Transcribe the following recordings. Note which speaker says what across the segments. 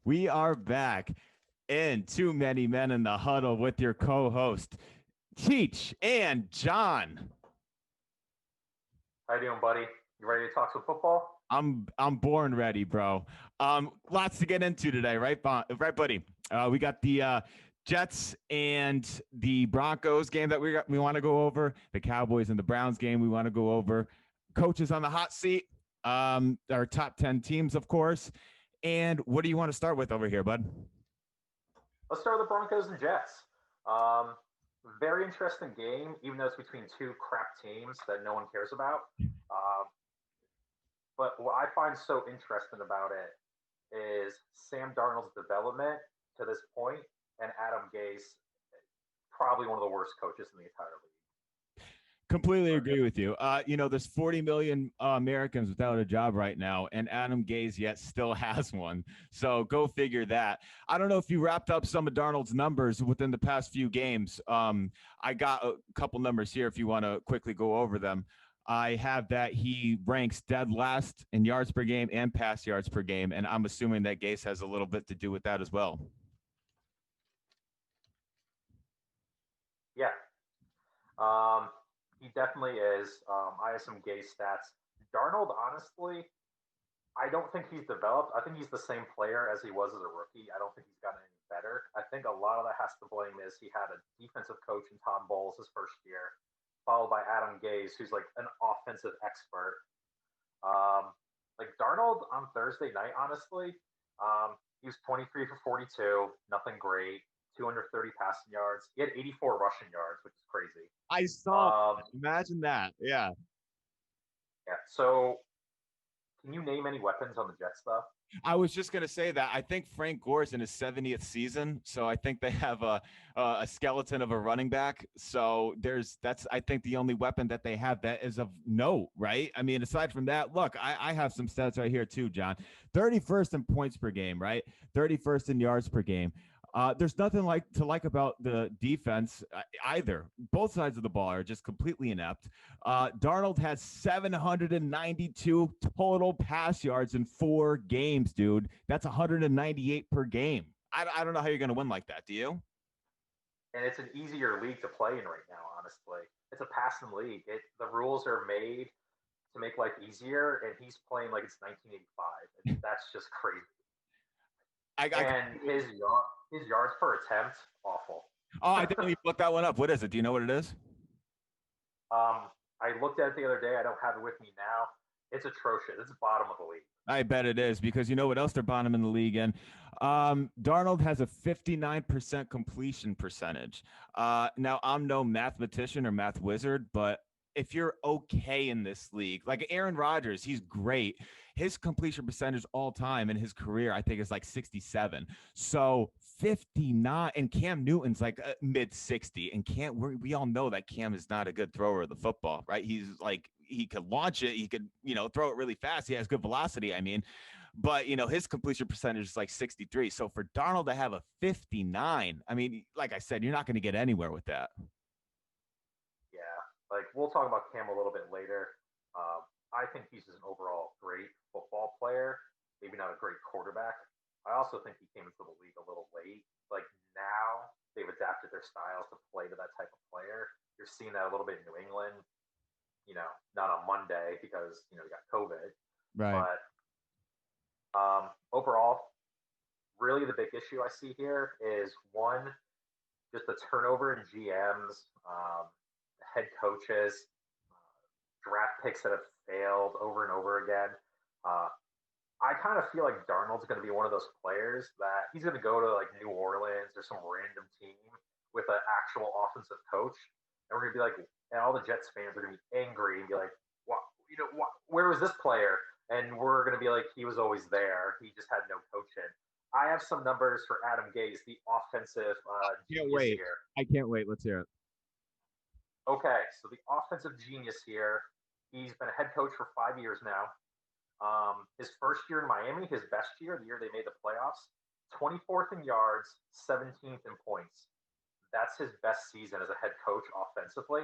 Speaker 1: We are back in Too Many Men in the Huddle with your co-host, Teach and John.
Speaker 2: How you doing, buddy? You ready to talk some football?
Speaker 1: I'm born ready, bro. Lots to get into today, right, right, buddy? We got the Jets and the Broncos game that we want to go over. The Cowboys and the Browns game we want to go over. Coaches on the hot seat. Our top 10 teams, of course. And what do you want to start with over here, bud?
Speaker 2: Let's start with the Broncos and Jets. Um, Very interesting game, even though it's between two crap teams that no one cares about. Um, but what I find so interesting about it is Sam Darnold's development to this point, and Adam Gase, probably one of the worst coaches in the entire league.
Speaker 1: Completely agree with you. There's 40 million Americans without a job right now, and Adam Gase yet still has one. So go figure that. I don't know if you wrapped up some of Darnold's numbers within the past few games. I got a couple numbers here if you want to quickly go over them. I have that he ranks dead last in yards per game and pass yards per game, and I'm assuming that Gase has a little bit to do with that as well.
Speaker 2: Yeah, um, he definitely is. I have some Gase stats. Darnold, honestly, I don't think he's developed. I think he's the same player as he was as a rookie. I don't think he's gotten any better. I think a lot of that has to blame is he had a defensive coach in Tom Bowles his first year, followed by Adam Gase, who's like an offensive expert. Um, like Darnold on Thursday night, honestly, he was 23 for 42, nothing great, 230 passing yards. He had 84 rushing yards, which is crazy.
Speaker 1: I saw.
Speaker 2: Um,
Speaker 1: Imagine that. Yeah.
Speaker 2: yeah. So, can you name any weapons on the Jet stuff?
Speaker 1: I was just going to say that I think Frank Gore's in his 70th season, so I think they have a skeleton of a running back. So that's I think the only weapon that they have that is of note, right? I mean, aside from that, look, I have some stats right here too, John. 31st in points per game, right? 31st in yards per game. There's nothing like about the defense either. Both sides of the ball are just completely inept. Darnold has 792 total pass yards in 4 games, dude. That's 198 per game. I don't know how you're going to win like that. Do you?
Speaker 2: And it's an easier league to play in right now. Honestly, it's a passing league. The rules are made to make life easier, and he's playing like it's 1985. That's just crazy.
Speaker 1: I
Speaker 2: And his yards per attempt, awful.
Speaker 1: oh, I didn't even look that one up. What is it? Do you know what it is?
Speaker 2: I looked at it the other day. I don't have it with me now. It's atrocious. It's bottom of the league.
Speaker 1: I bet it is because you know what else they're bottom in the league in. Darnold has a 59% completion percentage. Now I'm no mathematician or math wizard, but if you're okay in this league, like Aaron Rodgers, he's great. His completion percentage all time in his career, I think, is like 67. So 59, and Cam Newton's like mid 60. And we all know that Cam is not a good thrower of the football, right? He's like, he could launch it, he could, throw it really fast. He has good velocity. I mean, but his completion percentage is like 63. So for Darnold to have a 59, I mean, like I said, you're not going to get anywhere with that.
Speaker 2: Yeah, like we'll talk about Cam a little bit later. I think he's just an overall great football player, maybe not a great quarterback. I also think he came into the league a little late. Like now, they've adapted their styles to play to that type of player. You're seeing that a little bit in New England. Not on Monday because we got COVID,
Speaker 1: Right.
Speaker 2: but overall, really the big issue I see here is one, just the turnover in GMs, head coaches, draft picks that have failed over and over again. Uh, I kind of feel like Darnold's going to be one of those players that he's going to go to like New Orleans or some random team with an actual offensive coach, and we're going to be like, and all the Jets fans are going to be angry and be like, "What? Where was this player?" And we're going to be like, "He was always there. He just had no coaching." I have some numbers for Adam Gase, the offensive
Speaker 1: Can't
Speaker 2: genius
Speaker 1: wait.
Speaker 2: here.
Speaker 1: I can't wait. Let's hear it.
Speaker 2: Okay, so the offensive genius here. He's been a head coach for 5 years now. His first year in Miami, his best year, the year they made the playoffs, 24th in yards, 17th in points. That's his best season as a head coach offensively.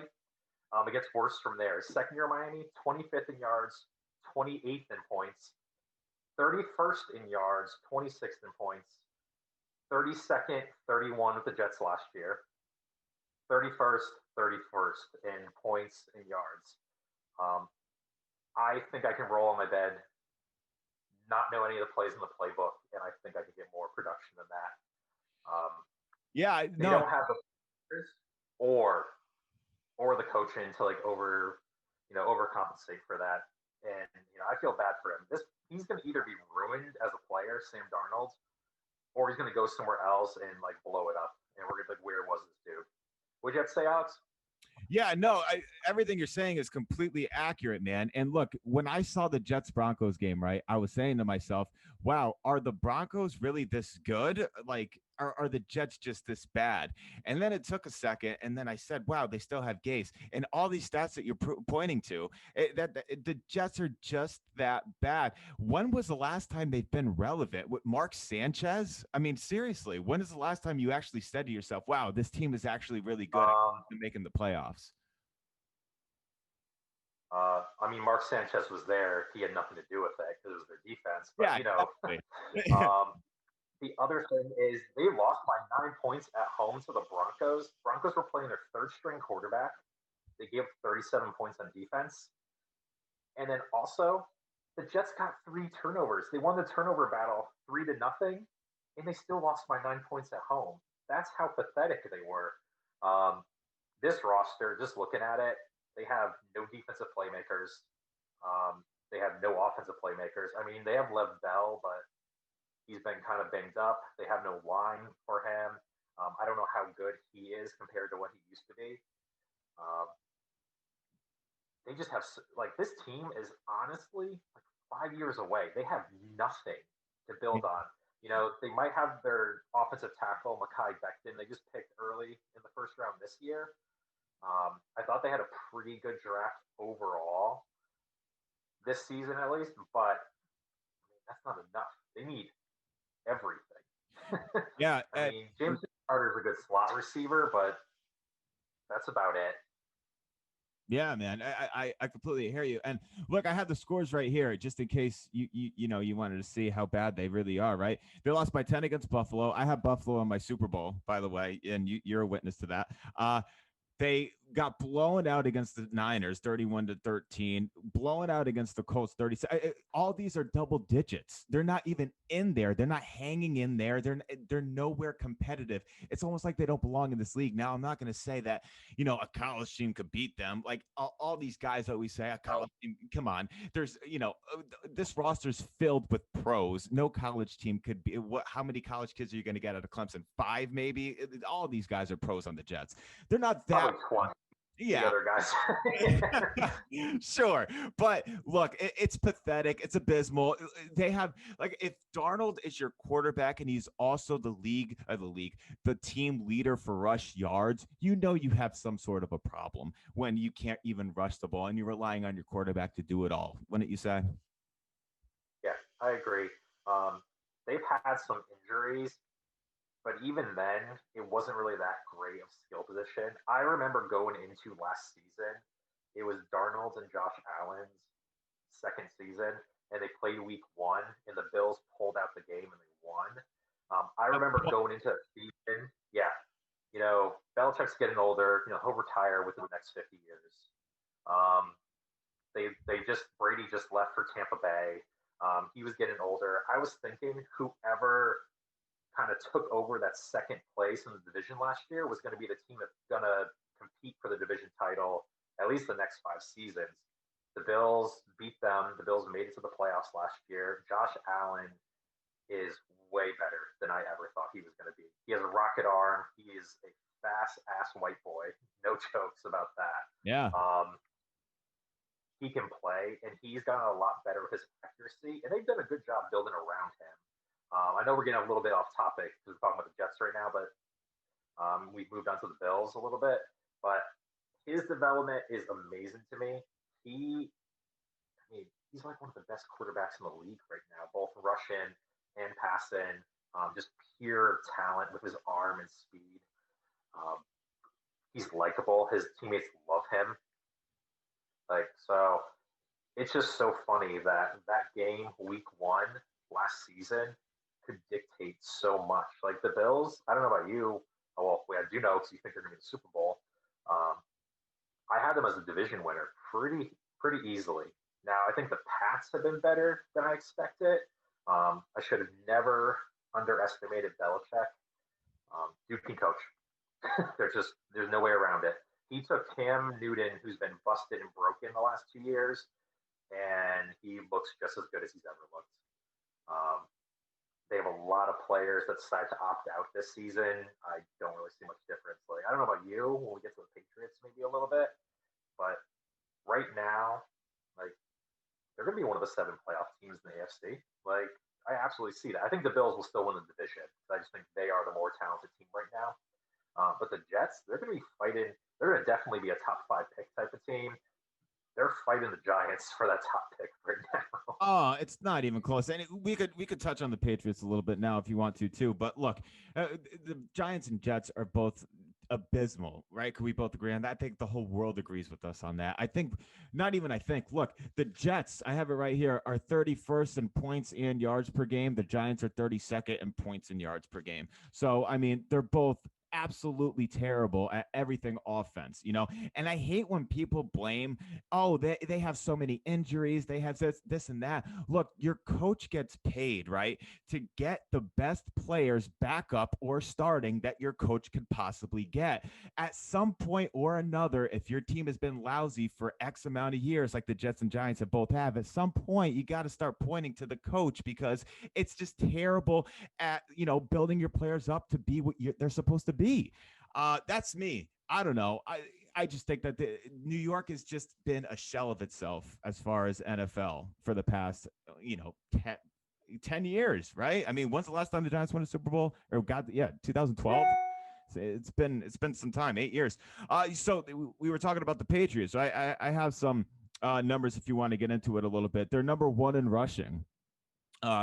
Speaker 2: It gets worse from there. His second year in Miami, 25th in yards, 28th in points. 31st in yards, 26th in points, 32nd, 31 with the Jets last year, 31st, 31st in points and yards. Um, I think I can roll on my bed, not know any of the plays in the playbook, and I think I can get more production than that.
Speaker 1: Yeah,
Speaker 2: They
Speaker 1: no,
Speaker 2: don't have the players or the coaching to like overcompensate for that. And I feel bad for him. He's going to either be ruined as a player, Sam Darnold, or he's going to go somewhere else and like blow it up. And we're going to be like, where was this dude? Would you have to say, Alex?
Speaker 1: yeah, no, everything you're saying is completely accurate, man. And look, when I saw the Jets Broncos game, right, I was saying to myself, wow, are the Broncos really this good? Like, are the Jets just this bad? And then it took a second, and then I said, wow, they still have Gase. And all these stats that you're pointing to, the Jets are just that bad. When was the last time they've been relevant with Mark Sanchez? I mean, seriously, when is the last time you actually said to yourself, wow, this team is actually really good at making the playoffs?
Speaker 2: I mean, Mark Sanchez was there. He had nothing to do with it because it was their defense. But
Speaker 1: Yeah, exactly.
Speaker 2: the other thing is they lost by 9 points at home to the Broncos. Broncos were playing their third string quarterback. They gave 37 points on defense. And then also, the Jets got 3 turnovers. They won the turnover battle 3-0, and they still lost by 9 points at home. That's how pathetic they were. Um, this roster, just looking at it, they have no defensive playmakers. They have no offensive playmakers. I mean, they have Lev Bell, but he's been kind of banged up. They have no line for him. I don't know how good he is compared to what he used to be. Um, they just have like this team is honestly like 5 years away. They have nothing to build on. They might have their offensive tackle Mekhi Becton. They just picked early in the first round this year. I thought they had a pretty good draft overall this season, at least, but I mean, that's not enough. They need everything.
Speaker 1: Yeah.
Speaker 2: I mean, James Carter is a good slot receiver, but that's about it.
Speaker 1: Yeah, man, I completely hear you. And look, I have the scores right here, just in case you wanted to see how bad they really are. Right, they lost by 10 against Buffalo. I have Buffalo in my Super Bowl, by the way, and you're a witness to that. They got blown out against the Niners 31-13, blown out against the Colts 30. All these are double digits. They're not even in there. They're not hanging in there. They're nowhere competitive. It's almost like they don't belong in this league. Now, I'm not going to say that, a college team could beat them. Like all these guys always say, a college team, come on. There's, this roster's filled with pros. No college team could be. How many college kids are you going to get out of Clemson? 5, maybe? All these guys are pros on the Jets. They're not that.
Speaker 2: 20.
Speaker 1: Yeah.
Speaker 2: The other guys.
Speaker 1: Sure. But look, it's pathetic. It's abysmal. They have, like, if Darnold is your quarterback and he's also the team leader for rush yards, you have some sort of a problem when you can't even rush the ball and you're relying on your quarterback to do it all. Wouldn't you say?
Speaker 2: Yeah, I agree. They've had some injuries, but even then, it wasn't really that great of skill position. I remember going into last season, it was Darnold and Josh Allen's second season, and they played week 1, and the Bills pulled out the game and they won. I remember going into the season, yeah, Belichick's getting older, he'll retire within the next 50 years. Um, Brady just left for Tampa Bay. He was getting older. I was thinking whoever kind of took over that second place in the division last year was going to be the team that's going to compete for the division title at least the next 5 seasons. The Bills beat them. The Bills made it to the playoffs last year. Josh Allen is way better than I ever thought he was going to be. He has a rocket arm. He is a fast ass white boy. No jokes about that.
Speaker 1: Yeah.
Speaker 2: He can play, and he's gotten a lot better with his accuracy, and they've done a good job building around him. I know we're getting a little bit off topic because we're talking about the Jets right now, but we've moved on to the Bills a little bit. But his development is amazing to me. He's like one of the best quarterbacks in the league right now, both rushing and passing. Just pure talent with his arm and speed. He's likable. His teammates love him. So it's just so funny that that game week one last season could dictate so much. Like the Bills, I don't know about you. Oh, well, I do know because you think they're going to be the Super Bowl. Um, I had them as a division winner pretty easily. Now I think the Pats have been better than I expected. I should have never underestimated Belichick. Dude can coach. There's no way around it. He took Cam Newton, who's been busted and broken the last 2 years, and he looks just as good as he's ever looked. Um, they have a lot of players that decided to opt out this season. I don't really see much difference. Like I don't know about you when we get to the Patriots, maybe a little bit, but right now, like they're going to be one of the 7 playoff teams in the AFC. Like I absolutely see that. I think the Bills will still win the division. I just think they are the more talented team right now. But the Jets, they're going to be fighting. They're going to definitely be a top 5 pick type of team. They're fighting the Giants for that top pick right now.
Speaker 1: Oh, it's not even close. And we could touch on the Patriots a little bit now if you want to too. But look, the Giants and Jets are both abysmal, right? Could we both agree on that? I think the whole world agrees with us on that. I think, not even I think. Look, the Jets, I have it right here, are 31st in points and yards per game. The Giants are 32nd in points and yards per game. So I mean, they're both absolutely terrible at everything offense, and I hate when people blame, oh, they have so many injuries, they have this and that. Look, your coach gets paid, right, to get the best players back up or starting that your coach could possibly get. At some point or another, if your team has been lousy for X amount of years, like the Jets and Giants have both have, at some point you got to start pointing to the coach, because it's just terrible at building your players up to be what they're supposed to be. That's me. I don't know. I just think that New York has just been a shell of itself as far as NFL for the past 10 years, right? I mean, when's the last time the Giants won a Super Bowl? Or 2012. It's been some time, 8 years. So we were talking about the Patriots. So I have some numbers if you want to get into it a little bit. They're number 1 in rushing.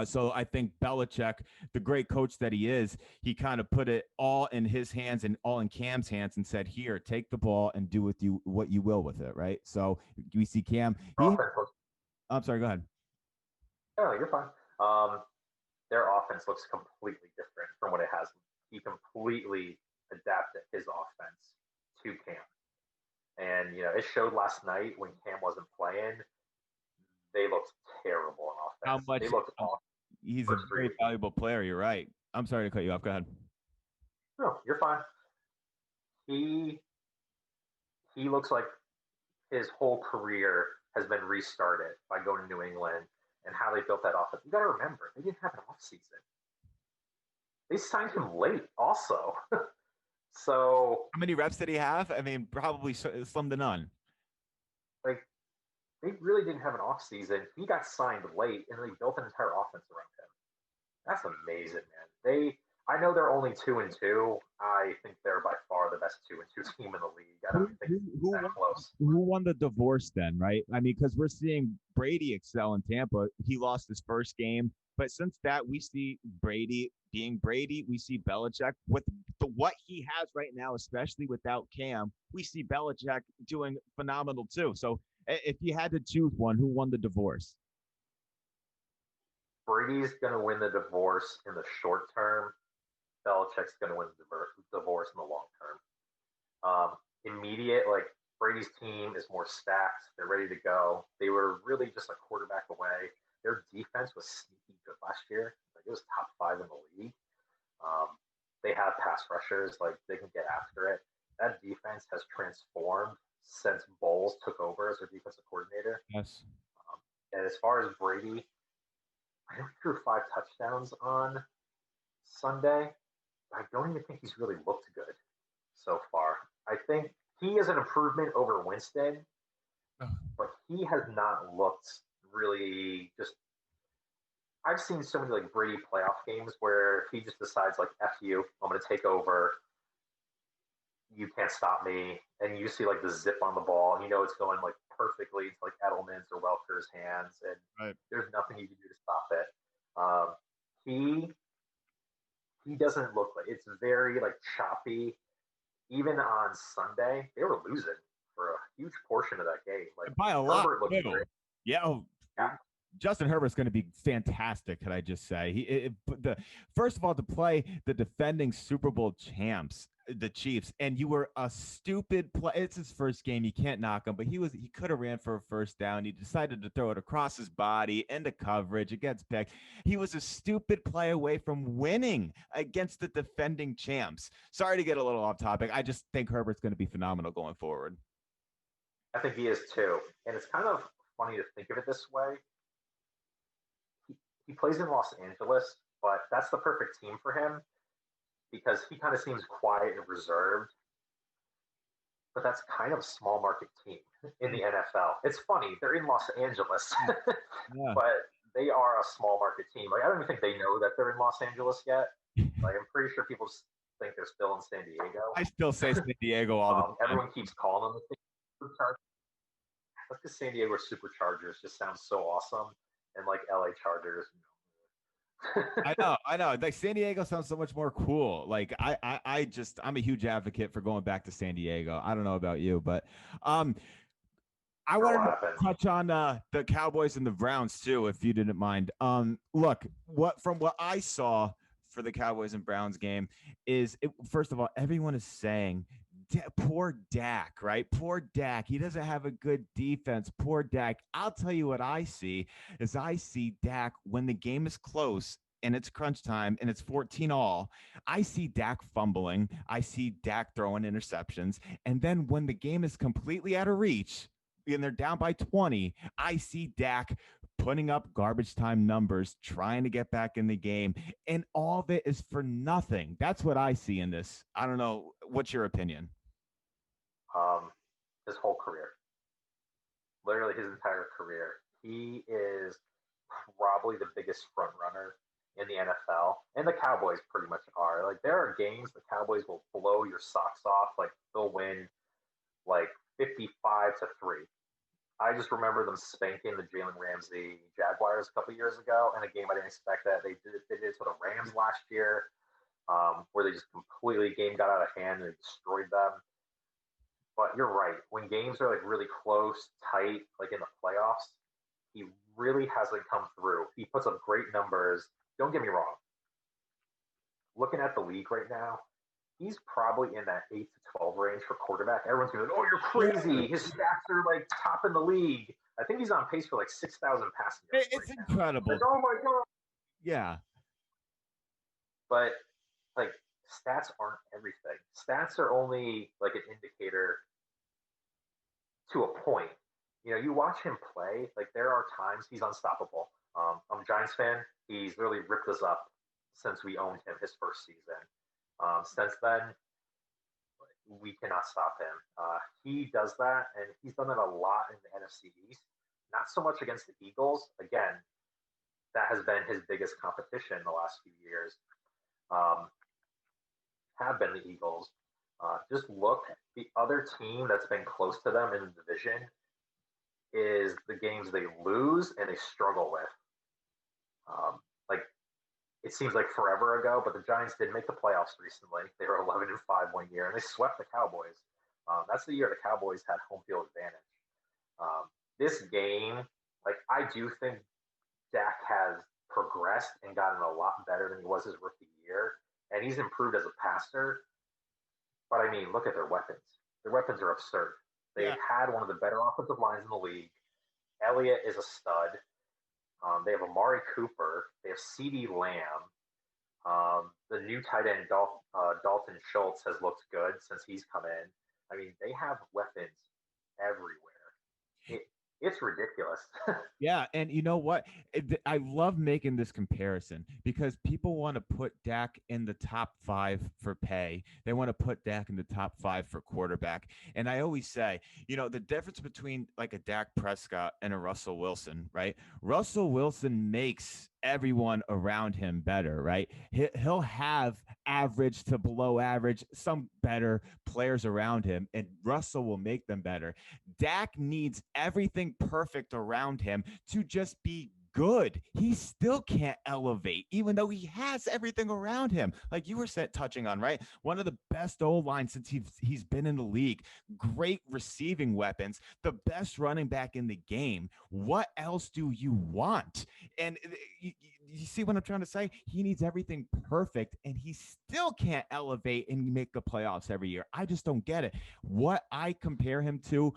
Speaker 1: So I think Belichick, the great coach that he is, he kind of put it all in his hands and all in Cam's hands and said, "Here, take the ball and do with you what you will with it." Right. So we see Cam. I'm sorry. Go ahead.
Speaker 2: No, you're fine. Their offense looks completely different from what it has. He completely adapted his offense to Cam, and it showed last night when Cam wasn't playing. They looked terrible on
Speaker 1: How
Speaker 2: offense.
Speaker 1: much
Speaker 2: They looked awful.
Speaker 1: he's a very valuable player. You're right. I'm sorry to cut you off. Go ahead.
Speaker 2: No, you're fine. He he looks like his whole career has been restarted by going to New England and how they built that offense. You got to remember, they didn't have an offseason. They signed him late, also. So,
Speaker 1: How many reps did he have? I mean, probably slim to none.
Speaker 2: like, they really didn't have an offseason. He got signed late, and they built an entire offense around him. That's amazing, man. I know they're only 2-2. I think they're by far the best 2-2 team in the league. I don't think it's that close.
Speaker 1: Who won the divorce then, right? I mean, because we're seeing Brady excel in Tampa. He lost his first game, but since that, we see Brady being Brady. We see Belichick with what he has right now, especially without Cam. We see Belichick doing phenomenal too. So if you had to choose one, who won the divorce?
Speaker 2: Brady's going to win the divorce in the short term. Belichick's going to win the divorce in the long term. Immediate, like Brady's team is more stacked. They're ready to go. They were really just a quarterback away. Their defense was sneaky good last year. Like it was top 5 in the league. They have pass rushers. Like they can get after it. That defense has transformed since Bowles took over as their defensive coordinator.
Speaker 1: Yes.
Speaker 2: And as far as Brady, I know he threw 5 touchdowns on Sunday. I don't even think he's really looked good so far. I think he is an improvement over Winston, but he has not looked really just. I've seen so many like Brady playoff games where he just decides like "F you, I'm going to take over. You can't stop me," and you see like the zip on the ball, and it's going like perfectly to like Edelman's or Welker's hands, and
Speaker 1: Right.
Speaker 2: there's nothing you can do to stop it. He doesn't look like it's very like choppy. Even on Sunday, they were losing for a huge portion of that game. Like
Speaker 1: By a lot.
Speaker 2: Herbert looked great.
Speaker 1: Yeah. Oh,
Speaker 2: Yeah,
Speaker 1: Justin Herbert's going to be fantastic. Could I just say the first of all, to play the defending Super Bowl champs, the Chiefs, and you were a stupid play. It's his first game. You can't knock him, but he could have ran for a first down. He decided to throw it across his body into coverage. It gets picked. He was a stupid play away from winning against the defending champs. Sorry to get a little off topic. I just think Herbert's going to be phenomenal going forward.
Speaker 2: I think he is too. And it's kind of funny to think of it this way. He plays in Los Angeles, but that's the perfect team for him because he kind of seems quiet and reserved. But that's kind of a small market team in the NFL. It's funny, they're in Los Angeles,
Speaker 1: Yeah.
Speaker 2: but they are a small market team. Like I don't even think they know that they're in Los Angeles yet. Like I'm pretty sure people think they're still in San Diego.
Speaker 1: I still say San Diego all the time.
Speaker 2: Everyone keeps calling them the Superchargers. That's because San Diego Superchargers just sounds so awesome, and like LA Chargers.
Speaker 1: I know. Like San Diego sounds so much more cool. Like I'm a huge advocate for going back to San Diego. I don't know about you, but um, I
Speaker 2: Sure,
Speaker 1: wanted
Speaker 2: what
Speaker 1: to
Speaker 2: happened?
Speaker 1: touch on the Cowboys and the Browns too, if you didn't mind. Look, what I saw for the Cowboys and Browns game is first of all, everyone is saying poor Dak, right? Poor Dak. He doesn't have a good defense. Poor Dak. I'll tell you what I see is I see Dak when the game is close and it's crunch time and it's 14 all. I see Dak fumbling. I see Dak throwing interceptions. And then when the game is completely out of reach and they're down by 20, I see Dak putting up garbage time numbers, trying to get back in the game. And all of it is for nothing. That's what I see in this. I don't know. What's your opinion?
Speaker 2: Um, his whole career, literally his entire career, he is probably the biggest front runner in the NFL, and the Cowboys pretty much are. Like there are games the Cowboys will blow your socks off. Like they'll win like 55-3. I just remember them spanking the Jalen Ramsey Jaguars a couple years ago in a game I didn't expect that. They did it to the Rams last year, where they just completely game got out of hand and destroyed them. But you're right. When games are like really close, tight, like in the playoffs, he really hasn't come through. He puts up great numbers. Don't get me wrong. Looking at the league right now, he's probably in that 8 to 12 range for quarterback. Everyone's going to be like, oh, you're crazy. His stats are like top in the league. I think he's on pace for like 6,000 passing yards
Speaker 1: It's
Speaker 2: right now.
Speaker 1: incredible.
Speaker 2: Like, oh my God.
Speaker 1: Yeah.
Speaker 2: But like stats aren't everything. Stats are only like an indicator to a point. You watch him play. Like there are times he's unstoppable. I'm a Giants fan. He's really ripped us up since we owned him his first season. Since then, we cannot stop him. He does that, and he's done it a lot in the NFC East. Not so much against the Eagles. Again, that has been his biggest competition in the last few years. Um, have been the Eagles. Just look, the other team that's been close to them in the division is the games they lose and they struggle with. Like it seems like forever ago, but the Giants did make the playoffs recently. They were 11-5 one year, and they swept the Cowboys. That's the year the Cowboys had home field advantage. This game, like I do think Dak has progressed and gotten a lot better than he was his rookie year, and he's improved as a passer. But I mean, look at their weapons. Their weapons are absurd. They've
Speaker 1: Yeah.
Speaker 2: had one of the better offensive lines in the league. Elliott is a stud. They have Amari Cooper. They have CeeDee Lamb. The new tight end Dalton Schultz has looked good since he's come in. I mean, they have weapons everywhere. It, it's ridiculous.
Speaker 1: Yeah, and you know what? I love making this comparison because people want to put Dak in the top five for pay. They want to put Dak in the top five for quarterback. And I always say, the difference between like a Dak Prescott and a Russell Wilson, right? Russell Wilson makes everyone around him better, right? He'll have average to below average, some better players around him, and Russell will make them better. Dak needs everything perfect around him to just be good. He still can't elevate, even though he has everything around him. Like you were touching on, right? One of the best O-line since he's been in the league. Great receiving weapons, the best running back in the game. What else do you want? And you see what I'm trying to say? He needs everything perfect, and he still can't elevate and make the playoffs every year. I just don't get it. What I compare him to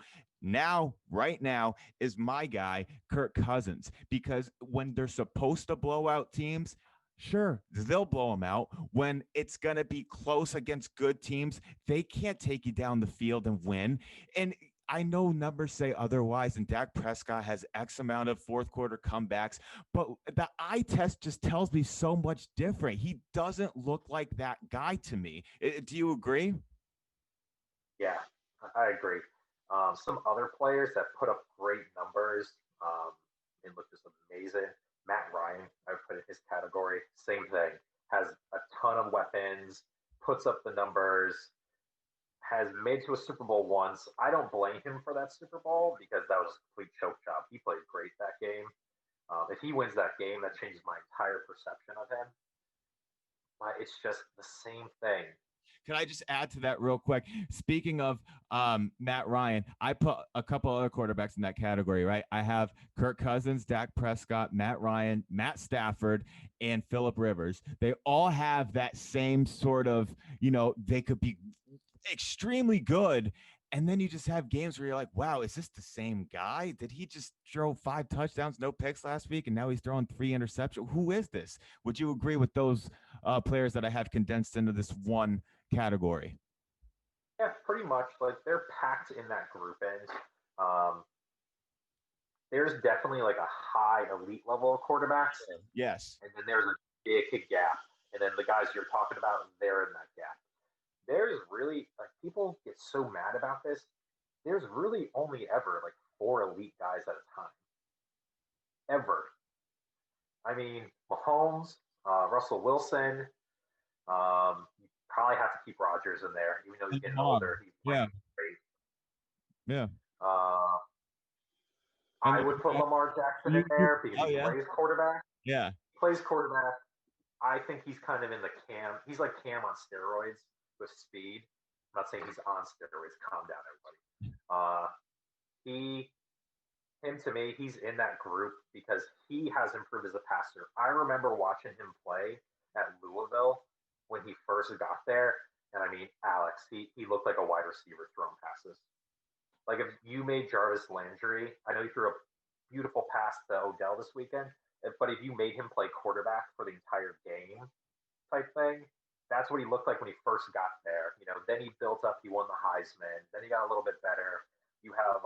Speaker 1: right now, is my guy, Kirk Cousins, because when they're supposed to blow out teams, sure, they'll blow them out. When it's going to be close against good teams, they can't take you down the field and win. And I know numbers say otherwise, and Dak Prescott has X amount of fourth quarter comebacks, but the eye test just tells me so much different. He doesn't look like that guy to me. Do you agree?
Speaker 2: Yeah, I agree. Some other players that put up great numbers and look just amazing. Matt Ryan, I would put in his category. Same thing. Has a ton of weapons, puts up the numbers, has made to a Super Bowl once. I don't blame him for that Super Bowl because that was a complete choke job. He played great that game. If he wins that game, that changes my entire perception of him. But it's just the same thing.
Speaker 1: Can I just add to that real quick? Speaking of Matt Ryan, I put a couple other quarterbacks in that category, right? I have Kirk Cousins, Dak Prescott, Matt Ryan, Matt Stafford, and Phillip Rivers. They all have that same sort of, they could be extremely good. And then you just have games where you're like, wow, is this the same guy? Did he just throw 5 touchdowns, no picks last week, and now he's throwing 3 interceptions? Who is this? Would you agree with those players that I have condensed into this one category?
Speaker 2: Yeah, pretty much. Like they're packed in that group, and um, there's definitely like a high elite level of quarterbacks,
Speaker 1: Yes.
Speaker 2: and then there's a big gap, and then the guys you're talking about, they're in that gap. There's really like people get so mad about this. There's really only ever like four elite guys at a time, ever. I mean, Mahomes, Russell Wilson. You probably have to keep Rodgers in there, even though he's getting older. He's
Speaker 1: Yeah.
Speaker 2: great.
Speaker 1: Yeah.
Speaker 2: Uh,
Speaker 1: And
Speaker 2: I would put Lamar Jackson in there because he
Speaker 1: yeah.
Speaker 2: plays quarterback.
Speaker 1: Yeah.
Speaker 2: He plays quarterback. I think he's kind of in the Cam. He's like Cam on steroids with speed. I'm not saying he's on steroids. Calm down, everybody. He, him to me, he's in that group because he has improved as a passer. I remember watching him play at Louisville when he first got there, and I mean, Alex, he looked like a wide receiver throwing passes. Like if you made Jarvis Landry, I know he threw a beautiful pass to Odell this weekend, but if you made him play quarterback for the entire game, type thing. That's what he looked like when he first got there. Then he built up. He won the Heisman. Then he got a little bit better. You have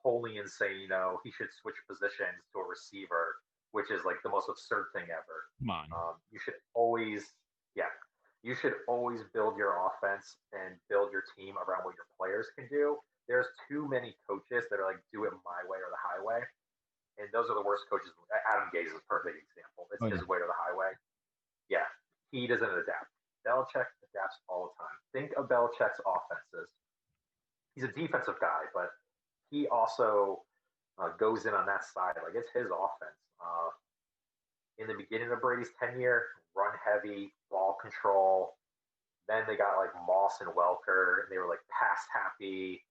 Speaker 2: Polian saying, he should switch positions to a receiver, which is like the most absurd thing ever.
Speaker 1: Come on.
Speaker 2: You should always, yeah, you should always build your offense and build your team around what your players can do. There's too many coaches that are like, do it my way or the highway. And those are the worst coaches. Adam Gase is a perfect example. It's his way or the highway. Yeah, he doesn't adapt. Belichick adapts all the time. Think of Belichick's offenses. He's a defensive guy, but he also goes in on that side. Like it's his offense. In the beginning of Brady's tenure, run heavy, ball control. Then they got like Moss and Welker, and they were like pass happy,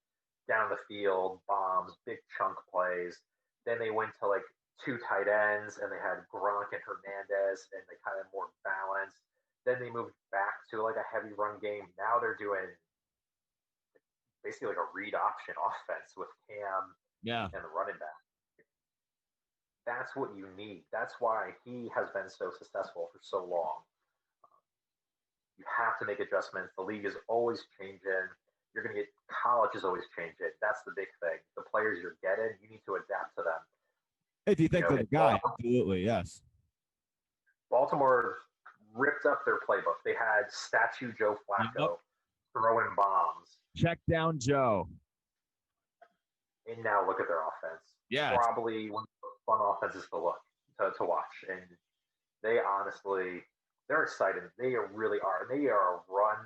Speaker 2: down the field, bombs, big chunk plays. Then they went to like two tight ends, and they had Gronk and Hernandez, and they kind of more balanced. Then they moved back to like a heavy run game. Now they're doing basically like a read option offense with Cam and the running back. That's what you need. That's why he has been so successful for so long. You have to make adjustments. The league is always changing. You're going to get college is always changing. That's the big thing. The players you're getting, you need to adapt to them.
Speaker 1: If you think of the guy, absolutely, yes.
Speaker 2: Baltimore ripped up their playbook. They had statue Joe Flacco throwing bombs.
Speaker 1: Check down Joe.
Speaker 2: And now look at their offense.
Speaker 1: Yeah.
Speaker 2: Probably one of the fun offenses to watch. And they honestly, they're excited. They really are. They are a run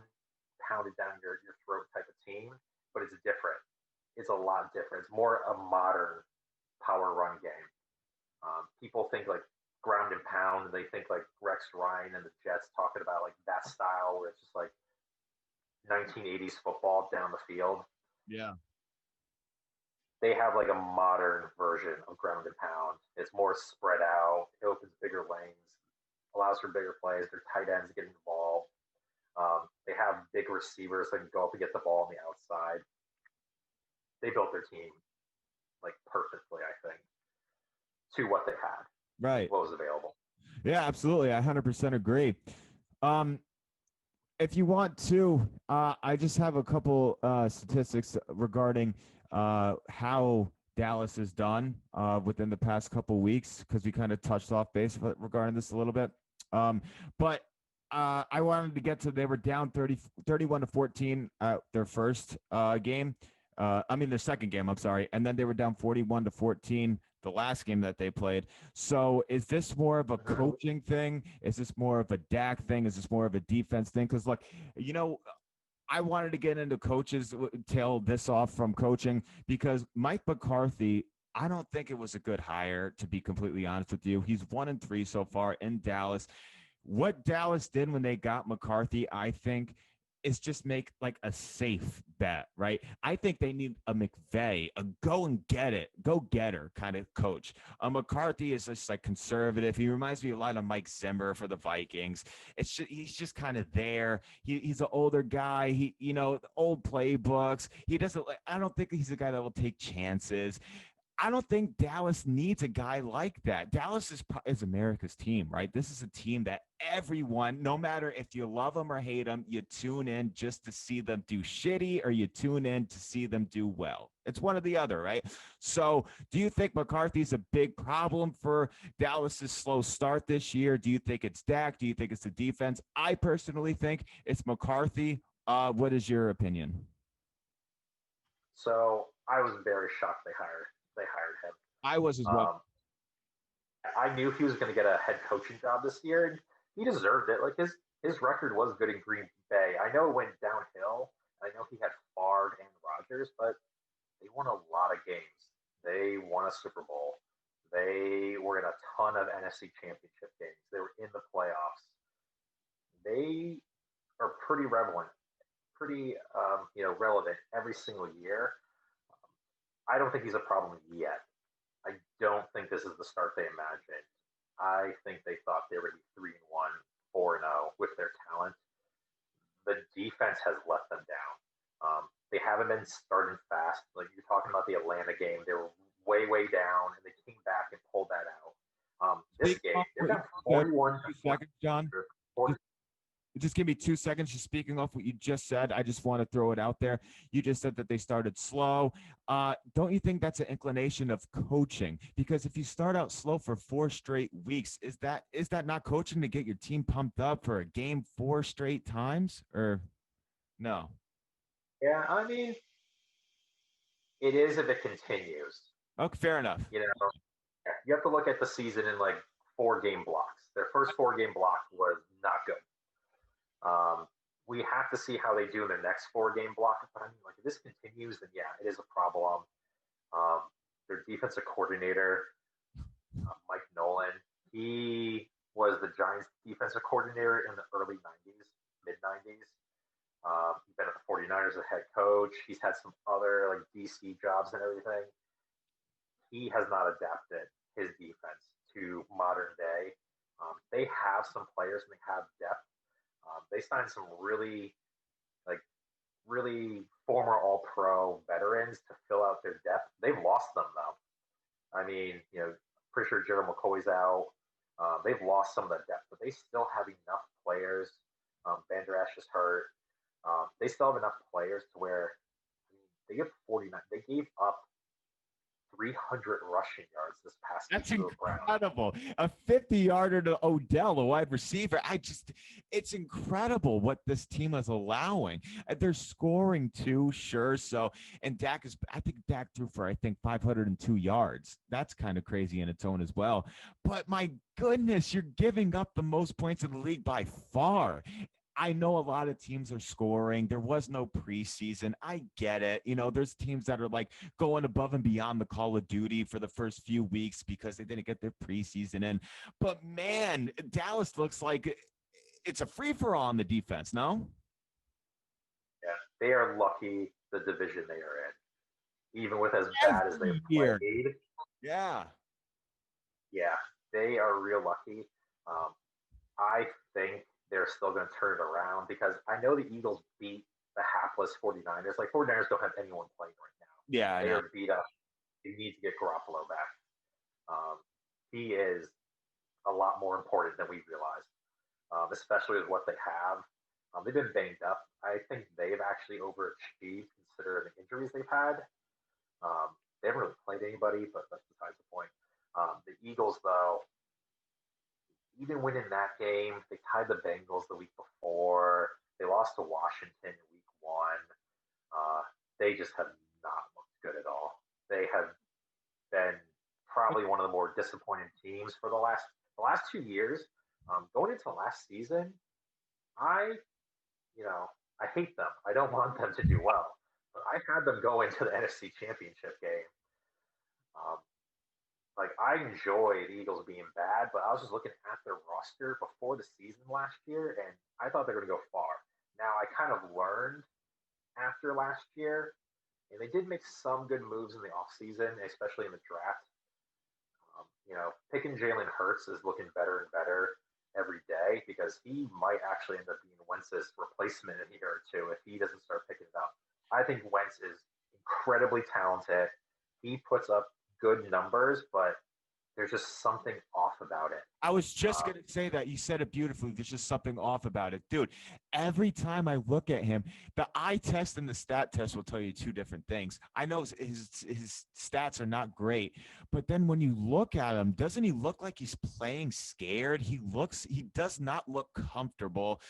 Speaker 2: pounded down your throat type of team, but it's different. It's a lot different. It's more a modern power run game. People think like ground and pound, and they think like Rex Ryan and the Jets talking about like that style where it's just like 1980s football down the field.
Speaker 1: Yeah.
Speaker 2: They have like a modern version of ground and pound. It's more spread out. It opens bigger lanes, allows for bigger plays. Their tight ends get involved. They have big receivers that can go up and get the ball on the outside. They built their team like perfectly, I think, to what they had,
Speaker 1: Right.
Speaker 2: what was available.
Speaker 1: Yeah, absolutely. I 100% agree. Um, if you want to, I just have a couple statistics regarding how Dallas is done within the past couple weeks because we kind of touched off base regarding this a little bit. But I wanted to get to they were down 31 to 14 their first game. I mean, their second game, I'm sorry. And then they were down 41 to 14 the last game that they played. So is this more of a coaching thing? Is this more of a Dak thing? Is this more of a defense thing? Because, look, you know, I wanted to get into coaches, tail this off from coaching because Mike McCarthy, I don't think it was a good hire, to be completely honest with you. He's 1-3 so far in Dallas. What Dallas did when they got McCarthy, I think, is just make like a safe bet, right? I think they need a McVay, a go and get it, go getter kind of coach. McCarthy is just like conservative. He reminds me a lot of Mike Zimmer for the Vikings. It's just, he's just kind of there. He's an older guy. Old playbooks. He doesn't. I don't think he's a guy that will take chances. I don't think Dallas needs a guy like that. Dallas is America's team, right? This is a team that everyone, no matter if you love them or hate them, you tune in just to see them do shitty or you tune in to see them do well. It's one or the other, right? So do you think McCarthy's a big problem for Dallas's slow start this year? Do you think it's Dak? Do you think it's the defense? I personally think it's McCarthy. What is your opinion?
Speaker 2: So I was very shocked they hired him.
Speaker 1: I was as well.
Speaker 2: Um, I knew he was going to get a head coaching job this year, and he deserved it. Like his record was good in Green Bay. I know it went downhill. I know he had Favre and Rodgers, but they won a lot of games. They won a Super Bowl. They were in a ton of NFC Championship games. They were in the playoffs. They are pretty relevant, relevant every single year. I don't think he's a problem yet. I don't think this is the start they imagined. I think they thought they were going to be 3-1, 4-0 with their talent. The defense has let them down. They haven't been starting fast. Like you're talking about the Atlanta game, they were way, way down, and they came back and pulled that out. This game, they're down 41 to
Speaker 1: seconds, John. Just give me 2 seconds. Just speaking off what you just said, I just want to throw it out there. You just said that they started slow. Don't you think that's an inclination of coaching? Because if you start out slow for 4 straight weeks, is that not coaching to get your team pumped up for a game 4 straight times? Or no?
Speaker 2: Yeah, I mean, it is if it continues.
Speaker 1: Okay, fair enough.
Speaker 2: You have to look at the season in like 4 game blocks. Their first 4 game block was not good. We have to see how they do in their next 4 game block. But I mean, like if this continues, then yeah, it is a problem. Their defensive coordinator, Mike Nolan, he was the Giants' defensive coordinator in the early '90s, mid '90s. He's been at the 49ers as a head coach. He's had some other like DC jobs and everything. He has not adapted his defense to modern day. They have some players and they have depth. They signed some like really former All Pro veterans to fill out their depth. They've lost them though. I mean, pretty sure Gerald McCoy's out. They've lost some of that depth, but they still have enough players. Van Der Esch is hurt. They still have enough players to where they get 49. They gave up 300 rushing yards this past
Speaker 1: That's
Speaker 2: week to the Browns.
Speaker 1: incredible. A 50-yarder to Odell, a wide receiver. It's incredible what this team is allowing. They're scoring too, sure. So, and I think Dak threw for, 502 yards. That's kind of crazy in its own as well. But my goodness, you're giving up the most points in the league by far. I know a lot of teams are scoring. There was no preseason. I get it. There's teams that are like going above and beyond the Call of Duty for the first few weeks because they didn't get their preseason in. But man, Dallas looks like it's a free for all on the defense, no?
Speaker 2: Yeah, they are lucky the division they are in, even with as bad as they've
Speaker 1: Every year.
Speaker 2: played.
Speaker 1: Yeah.
Speaker 2: Yeah, they are real lucky. Um, I think they're still going to turn it around because I know the Eagles beat the hapless 49ers. Like 49ers don't have anyone playing right now.
Speaker 1: Yeah, I
Speaker 2: They
Speaker 1: know.
Speaker 2: are beat up. They need to get Garoppolo back. Um, he is a lot more important than we realized, especially with what they have. They've been banged up. I think they've actually overachieved considering the injuries they've had. They haven't really played anybody, but that's besides the point. The Eagles, though, even winning that game, they tied the Bengals the week before. They lost to Washington in week one. Uh, they just have not looked good at all. They have been probably one of the more disappointing teams for the last 2 years. Going into last season, I I hate them. I don't want them to do well. But I had them go into the NFC Championship game. Um, like I enjoy the Eagles being bad, but I was just looking at their roster before the season last year, and I thought they were going to go far. Now I kind of learned after last year, and they did make some good moves in the offseason, especially in the draft. Picking Jalen Hurts is looking better and better every day because he might actually end up being Wentz's replacement in a year or two if he doesn't start picking it up. I think Wentz is incredibly talented. He puts up good numbers, but there's just something off about it.
Speaker 1: I was just
Speaker 2: Um,
Speaker 1: going to say that. You said it beautifully. There's just something off about it. Dude, every time I look at him, the eye test and the stat test will tell you two different things. I know his stats are not great, but then when you look at him, doesn't he look like he's playing scared? He does not look comfortable.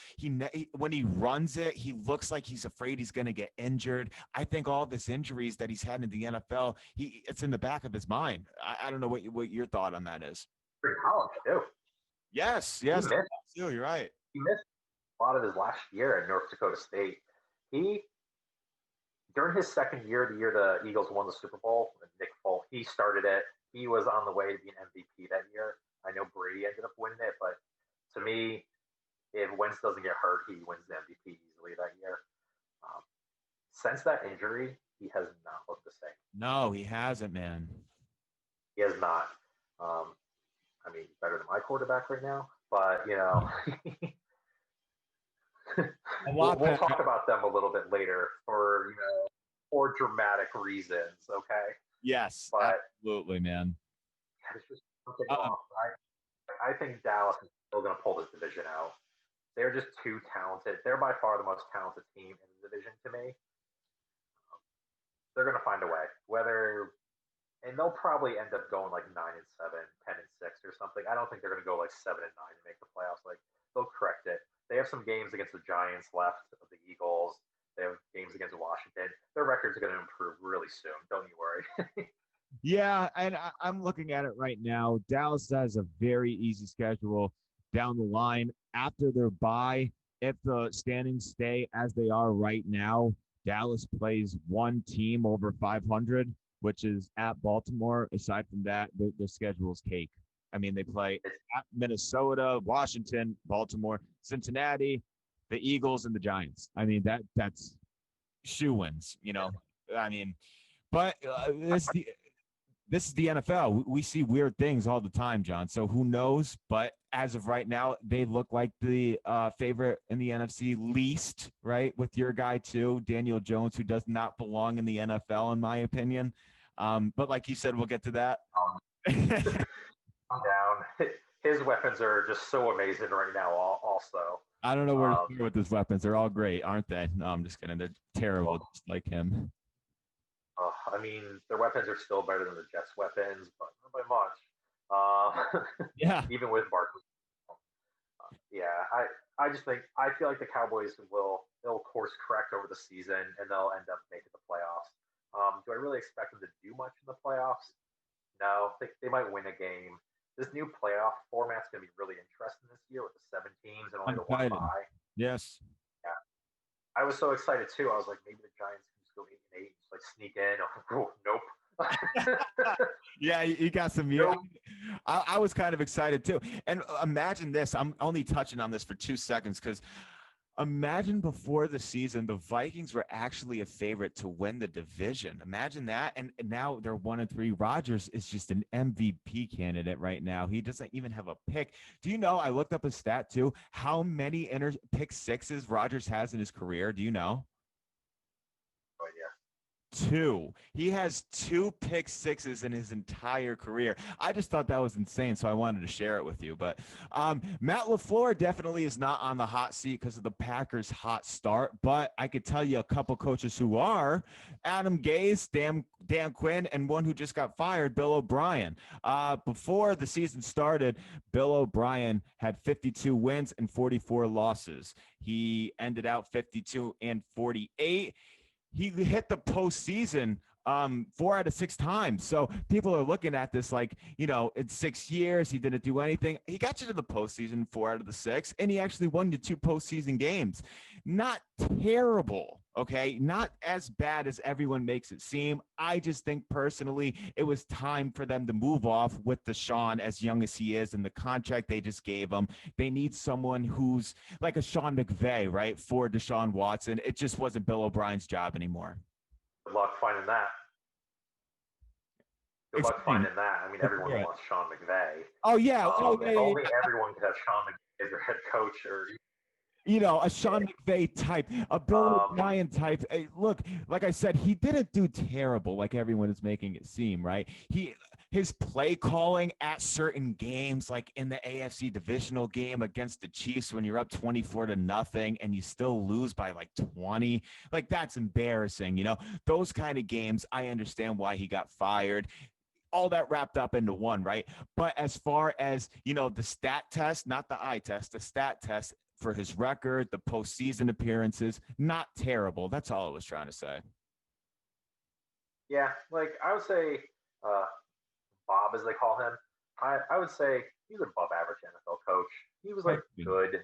Speaker 1: When he runs it, he looks like he's afraid he's going to get injured. I think all this injuries that he's had in the NFL, it's in the back of his mind. I don't know what your thought on that is.
Speaker 2: in college too.
Speaker 1: Yes,
Speaker 2: He
Speaker 1: yes,
Speaker 2: missed
Speaker 1: you're right.
Speaker 2: he missed a lot of his last year at North Dakota State. He During his second year, the year the Eagles won the Super Bowl, Nick Foles, he started it. He was on the way to being MVP that year. I know Brady ended up winning it, but to me, if Wentz doesn't get hurt, he wins the MVP easily that year. Um, since that injury, he has not looked the same.
Speaker 1: No, he hasn't, man.
Speaker 2: He has not. Um, I mean, better than my quarterback right now, but
Speaker 1: A
Speaker 2: we'll
Speaker 1: lot
Speaker 2: we'll
Speaker 1: better.
Speaker 2: talk about them a little bit later for dramatic reasons. Okay,
Speaker 1: Yes,
Speaker 2: but
Speaker 1: absolutely, man.
Speaker 2: it's just something
Speaker 1: Um,
Speaker 2: off. I think Dallas is still going to pull this division out. They're just too talented. They're by far the most talented team in the division to me. They're going to find a way. And they'll probably end up going like 9-7, 10-6, or something. I don't think they're going to go like 7-9 to make the playoffs. Like they'll correct it. They have some games against the Giants left of the Eagles. They have games against Washington. Their records are going to improve really soon. Don't you worry.
Speaker 1: yeah, and I'm looking at it right now. Dallas has a very easy schedule down the line after their bye. If the standings stay as they are right now, Dallas plays one team over 500, which is at Baltimore. Aside from that, the schedule's cake. I mean, they play at Minnesota, Washington, Baltimore, Cincinnati, the Eagles, and the Giants. I mean, that's shoe wins. I mean, but this is the NFL. We see weird things all the time, John. So who knows? But as of right now, they look like the favorite in the NFC least, right? With your guy too, Daniel Jones, who does not belong in the NFL, in my opinion. But like you said, we'll get to that.
Speaker 2: Calm down. His weapons are just so amazing right now. Also,
Speaker 1: I don't know where to
Speaker 2: um,
Speaker 1: start with his weapons. They're all great, aren't they? No, I'm just kidding. They're terrible, just like him.
Speaker 2: I mean, their weapons are still better than the Jets' weapons, but not by much.
Speaker 1: Yeah.
Speaker 2: Even with Barkley. Yeah, I just think I feel like the Cowboys they'll course correct over the season and they'll end up making the playoffs. Do I really expect them to do much in the playoffs? No, they might win a game. This new playoff format's going to be really interesting this year with the 7 teams and only
Speaker 1: I'm
Speaker 2: the one
Speaker 1: excited.
Speaker 2: bye.
Speaker 1: Yes.
Speaker 2: Yeah, I was so excited too. I was like, maybe the Giants can just go 8-8, just like sneak in. Oh, nope.
Speaker 1: Yeah, you got some.
Speaker 2: Nope.
Speaker 1: I was kind of excited too. And imagine this. I'm only touching on this for 2 seconds because imagine before the season, the Vikings were actually a favorite to win the division. Imagine that. And now they're 1-3. Rodgers is just an MVP candidate right now. He doesn't even have a pick. Do you know? I looked up a stat too. How many pick sixes Rodgers has in his career? Do you know?
Speaker 2: Oh yeah.
Speaker 1: Two. He has two pick sixes in his entire career. I just thought that was insane, so I wanted to share it with you. But Matt LaFleur definitely is not on the hot seat because of the Packers' hot start. But I could tell you a couple coaches who are: Adam Gase, Dan Quinn, and one who just got fired, Bill O'Brien. Before the season started, Bill O'Brien had 52 wins and 44 losses. He ended out 52 and 48. He hit the postseason 4 out of 6 times. So people are looking at this like, in 6 years, he didn't do anything. He got you to the postseason 4 out of the 6, and he actually won you 2 postseason games. Not terrible, okay? Not as bad as everyone makes it seem. I just think personally it was time for them to move off with Deshaun, as young as he is, and the contract they just gave him. They need someone who's like a Sean McVay, right, for Deshaun Watson. It just wasn't Bill O'Brien's job anymore.
Speaker 2: Good luck finding that. Good luck
Speaker 1: Explain.
Speaker 2: finding that. I mean,
Speaker 1: Go for
Speaker 2: everyone
Speaker 1: it.
Speaker 2: wants Sean McVay.
Speaker 1: Oh yeah. Oh yeah,
Speaker 2: If
Speaker 1: yeah,
Speaker 2: only
Speaker 1: yeah.
Speaker 2: everyone could have Sean McVay as their head coach, or
Speaker 1: A Sean McVay type, a Bill
Speaker 2: um,
Speaker 1: O'Brien type. Hey, look, like I said, he didn't do terrible like everyone is making it seem, right? His play calling at certain games, like in the AFC divisional game against the Chiefs when you're up 24-0 and you still lose by like 20, like that's embarrassing. Those kind of games, I understand why he got fired. All that wrapped up into one, right? But as far as, the stat test, not the eye test, the stat test for his record, the postseason appearances, not terrible. That's all I was trying to say.
Speaker 2: yeah, like I would say, uh, Bob, as they call him, I would say he's an above average NFL coach. He was like good.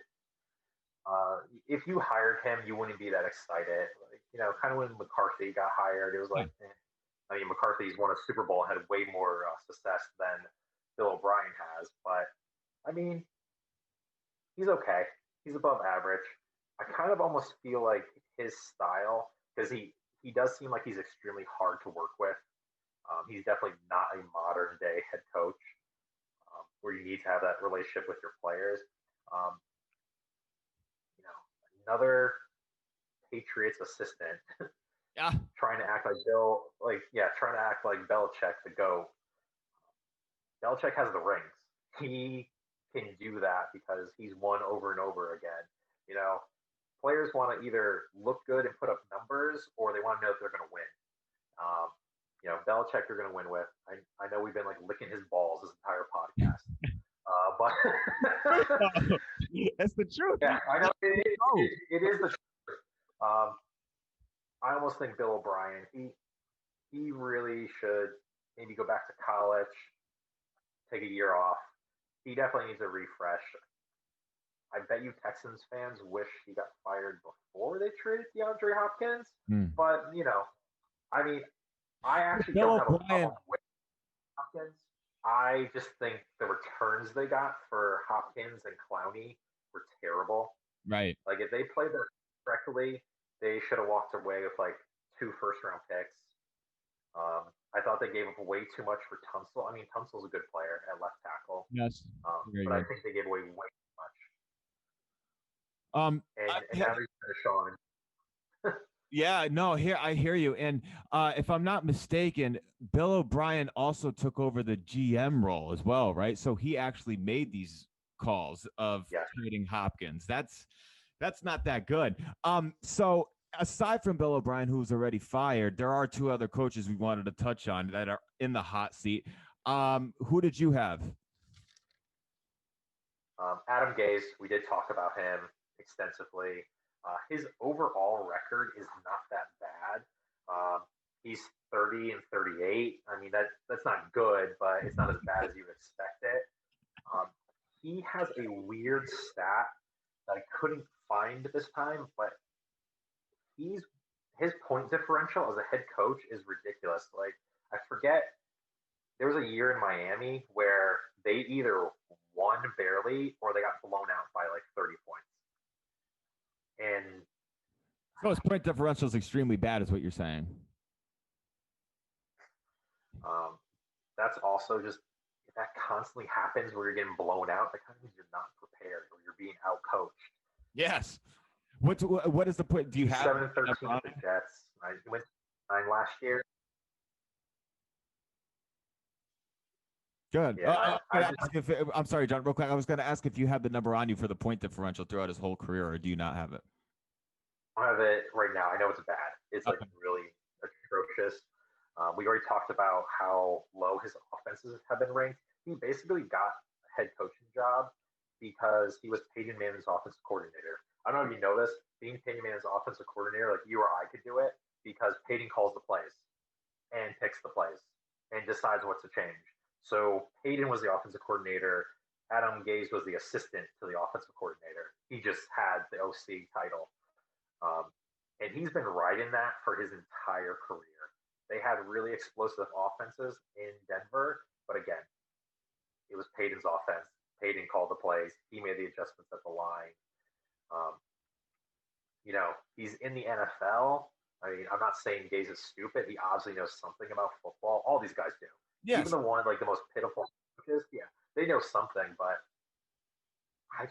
Speaker 2: If you hired him, you wouldn't be that excited. Like, kind of when McCarthy got hired, it was
Speaker 1: Yeah.
Speaker 2: like, eh. I mean, McCarthy's won a Super Bowl, had way more success than Bill O'Brien has. But I mean, he's okay. He's above average. I kind of almost feel like his style, because he does seem like he's extremely hard to work with. He's definitely not a modern day head coach where you need to have that relationship with your players. Um, you know, another Patriots assistant
Speaker 1: Yeah.
Speaker 2: trying to act like trying to act like Belichick the GOAT. Belichick has the rings. He can do that because he's won over and over again. You know, players want to either look good and put up numbers, or they want to know if they're going to win. Um, Belichick you're going to win with. I know we've been like licking his balls this entire podcast, but
Speaker 1: That's the truth.
Speaker 2: yeah, I know it is the truth. I almost think Bill O'Brien, he really should maybe go back to college, take a year off. He definitely needs a refresh. I bet you Texans fans wish he got fired before they traded DeAndre Hopkins.
Speaker 1: Hmm.
Speaker 2: But, I mean, I actually don't
Speaker 1: Bill
Speaker 2: have a
Speaker 1: O'Brien,
Speaker 2: problem with Hopkins. I just think the returns they got for Hopkins and Clowney were terrible.
Speaker 1: right.
Speaker 2: Like, if they played that correctly, they should have walked away with like 2 first round picks. I thought they gave up way too much for Tunsil. I mean, Tunsil's a good player at left tackle,
Speaker 1: Yes. Very
Speaker 2: but I
Speaker 1: good.
Speaker 2: think they gave away way too much.
Speaker 1: Um,
Speaker 2: And now they're Deshaun.
Speaker 1: Yeah, no, here I hear you. And if I'm not mistaken, Bill O'Brien also took over the GM role as well, right? So he actually made these calls of
Speaker 2: Yeah,
Speaker 1: trading Hopkins. That's not that good. So aside from Bill O'Brien, who's already fired, there are two other coaches we wanted to touch on that are in the hot seat. Who did you have?
Speaker 2: Adam Gase. We did talk about him extensively. His overall record is not that bad. He's 30 and 38. I mean, that's not good, but it's not as bad as you expect it. Um, he has a weird stat that I couldn't find behind this time, but he's his point differential as a head coach is ridiculous. Like I forget there was a year in Miami where they either won barely or they got blown out by like 30 points. And
Speaker 1: So his point differential is extremely bad, is what you're saying.
Speaker 2: that's also just if that constantly happens where you're getting blown out, that kind of means you're not prepared or you're being out coached.
Speaker 1: Yes. What is the point? Do you have
Speaker 2: 7-13 with the Jets? I went 9 last year.
Speaker 1: Good.
Speaker 2: Yeah,
Speaker 1: I'm sorry, John. Real quick, I was going to ask if you have the number on you for the point differential throughout his whole career, or do you not have it?
Speaker 2: I don't have it right now. I know it's bad. It's like really atrocious. We already talked about how low his offenses have been ranked. He basically got a head coaching job because he was Peyton Manning's offensive coordinator. I don't know if you know this. Being Peyton Manning's offensive coordinator, like you or I could do it because Peyton calls the plays and picks the plays and decides what to change. So Peyton was the offensive coordinator. Adam Gase was the assistant to the offensive coordinator. He just had the OC title. And he's been riding that for his entire career. They had really explosive offenses in Denver, but again, it was Peyton's offense. Peyton called the plays. He made the adjustments at the line. He's in the NFL. I mean, I'm not saying Gase is stupid. He obviously knows something about football. All these guys do. Yes. Even the one, like the most pitiful coaches, yeah, they know something, but I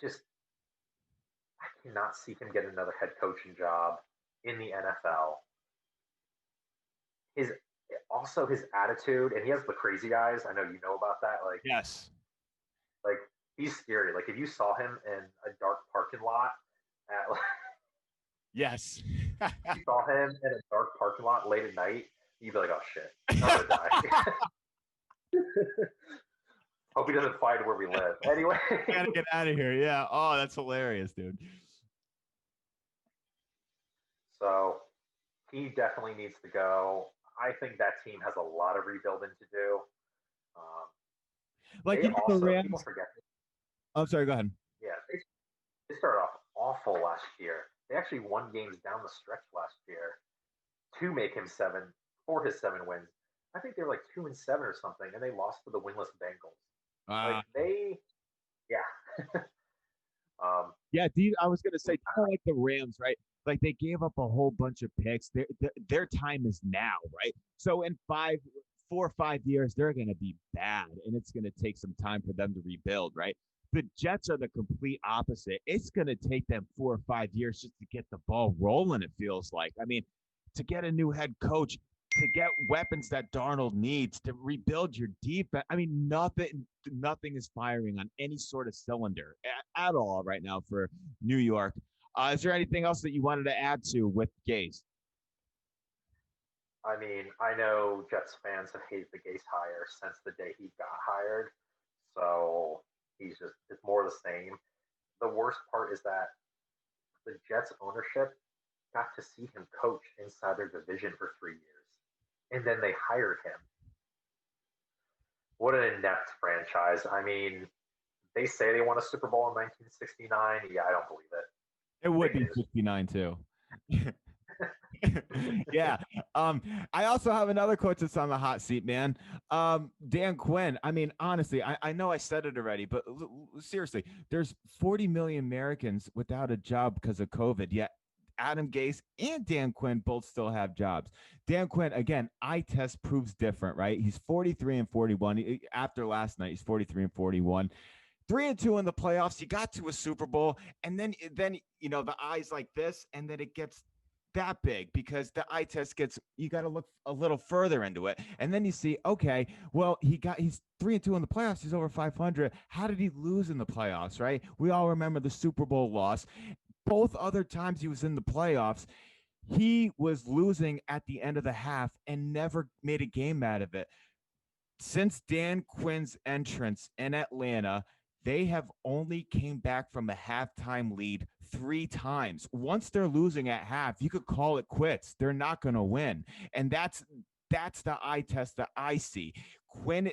Speaker 2: cannot see him get another head coaching job in the NFL. His attitude, and he has the crazy eyes. I know you know about that. Like
Speaker 1: yes,
Speaker 2: like he's scary. Like if you saw him in a dark parking lot at
Speaker 1: yes,
Speaker 2: you saw him in a dark parking lot late at night, you'd be like, oh shit, I'm gonna die. Hope he doesn't find where we live. Anyway,
Speaker 1: gotta get out of here. Yeah. Oh, that's hilarious, dude.
Speaker 2: So he definitely needs to go. I think that team has a lot of rebuilding to do.
Speaker 1: The Rams. People forget. I'm sorry. Go ahead.
Speaker 2: Yeah, they started off awful last year. They actually won games down the stretch last year to make him 7 for his 7 wins. I think they were like 2-7 or something, and they lost to the winless Bengals.
Speaker 1: I was gonna say, kind of like the Rams, right? Like they gave up a whole bunch of picks. Their time is now, right? So in 4 or 5 years, they're going to be bad, and it's going to take some time for them to rebuild, right? The Jets are the complete opposite. It's going to take them 4 or 5 years just to get the ball rolling, it feels like. I mean, to get a new head coach, to get weapons that Darnold needs, to rebuild your defense. I mean, nothing is firing on any sort of cylinder at all right now for New York. Is there anything else that you wanted to add to with Gase?
Speaker 2: I mean, I know Jets fans have hated the Gase hire since the day he got hired. So it's more the same. The worst part is that the Jets ownership got to see him coach inside their division for 3 years. And then they hired him. What an inept franchise. I mean, they say they won a Super Bowl in 1969. Yeah, I don't believe it.
Speaker 1: It would be 69 too. Yeah. I also have another coach that's on the hot seat, man. Dan Quinn. I mean, honestly, I know I said it already, but seriously, there's 40 million Americans without a job because of COVID. Yet Adam Gase and Dan Quinn both still have jobs. Dan Quinn, again, eye test proves different, right? He's 43-41. After last night, he's 43-41. 3-2 in the playoffs. You got to a Super Bowl, and then the eyes like this, and then it gets that big because the eye test you got to look a little further into it, and then you see, okay, well, he's 3-2 in the playoffs. He's over 500. How did he lose in the playoffs? Right? We all remember the Super Bowl loss. Both other times he was in the playoffs, he was losing at the end of the half and never made a game out of it. Since Dan Quinn's entrance in Atlanta, they have only came back from a halftime lead 3 times. Once they're losing at half, you could call it quits. They're not going to win. And that's the eye test that I see. Quinn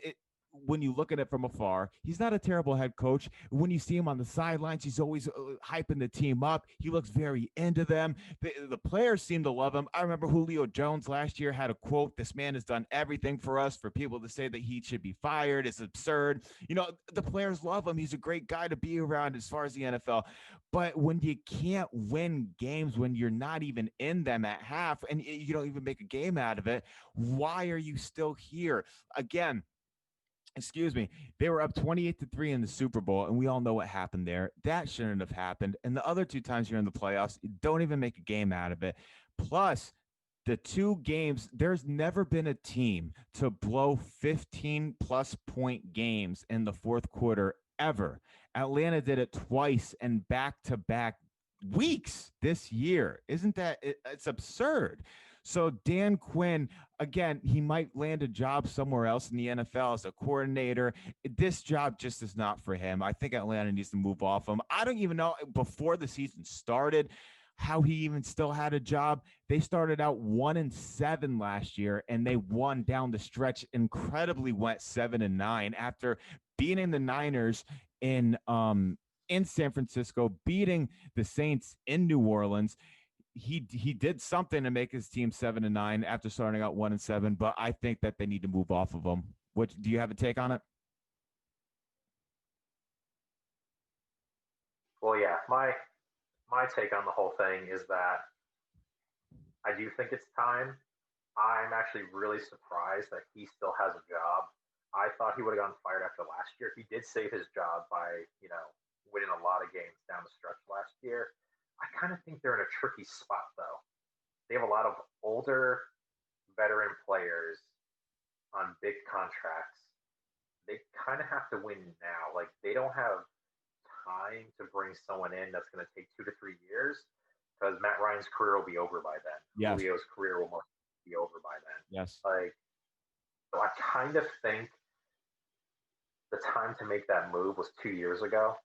Speaker 1: when you look at it from afar, he's not a terrible head coach. When you see him on the sidelines, he's always hyping the team up. He looks very into them. The players seem to love him. I remember Julio Jones last year had a quote, "This man has done everything for us." For people to say that he should be fired is absurd. The players love him. He's a great guy to be around as far as the NFL. But when you can't win games, when you're not even in them at half and you don't even make a game out of it, why are you still here? Again, excuse me, they were up 28-3 in the Super Bowl, and we all know what happened there. That shouldn't have happened. And the other two times you're in the playoffs, you don't even make a game out of it. Plus, the two games, there's never been a team to blow 15 plus point games in the fourth quarter ever. Atlanta did it twice and back to back weeks this year. Isn't that it's absurd? So Dan Quinn, again, he might land a job somewhere else in the NFL as a coordinator. This job just is not for him. I think Atlanta needs to move off him. I don't even know before the season started how he even still had a job. They started out 1-7 last year, and they won down the stretch. Incredibly went 7-9 after beating the Niners in San Francisco, beating the Saints in New Orleans. He did something to make his team 7-9 after starting out 1-7, but I think that they need to move off of him. What do you have a take on it?
Speaker 2: Well, yeah, my take on the whole thing is that I do think it's time. I'm actually really surprised that he still has a job. I thought he would have gotten fired after last year. He did save his job by, winning a lot of games down the stretch last year. I kind of think they're in a tricky spot though. They have a lot of older veteran players on big contracts. They kind of have to win now. Like they don't have time to bring someone in that's going to take 2 to 3 years because Matt Ryan's career will be over by then.
Speaker 1: Yes.
Speaker 2: Julio's career will be over by then.
Speaker 1: Yes.
Speaker 2: Like, so I kind of think the time to make that move was 2 years ago.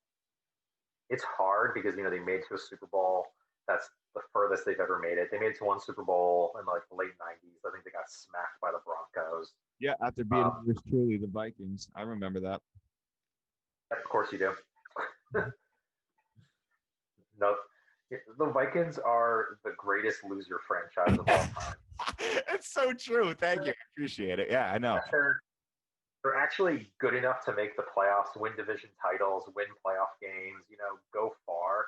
Speaker 2: It's hard because they made it to a Super Bowl. That's the furthest they've ever made it. They made it to one Super Bowl in like the late '90s. I think they got smacked by the Broncos.
Speaker 1: Yeah, after beating truly the Vikings, I remember that.
Speaker 2: Of course you do. No, the Vikings are the greatest loser franchise of all time.
Speaker 1: It's so true. Thank you. I appreciate it. Yeah, I know.
Speaker 2: They're actually good enough to make the playoffs, win division titles, win playoff games, go far,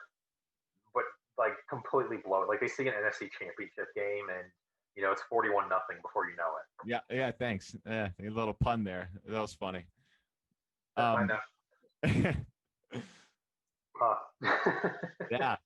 Speaker 2: but like completely blow it. Like they see an NFC championship game and it's 41-0 before you know it.
Speaker 1: Yeah, thanks. Yeah, a little pun there. That was funny.
Speaker 2: I know.
Speaker 1: Yeah.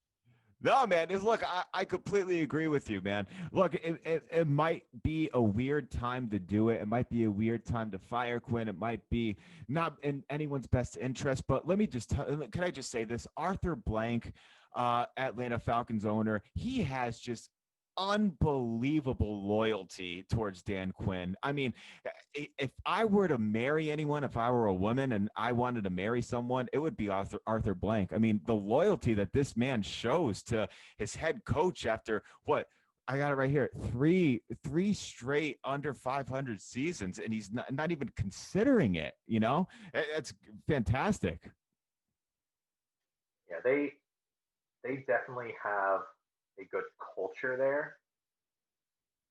Speaker 1: No, man. Look, I completely agree with you, man. Look, it might be a weird time to do it. It might be a weird time to fire Quinn. It might be not in anyone's best interest. But let me just can I just say this? Arthur Blank, Atlanta Falcons owner, he has just unbelievable loyalty towards Dan Quinn. I mean, if I were to marry anyone, if I were a woman and I wanted to marry someone, it would be Arthur Blank. I mean, the loyalty that this man shows to his head coach after what? I got it right here. Three straight under 500 seasons, and he's not even considering it. It's fantastic.
Speaker 2: Yeah, they definitely have a good culture there.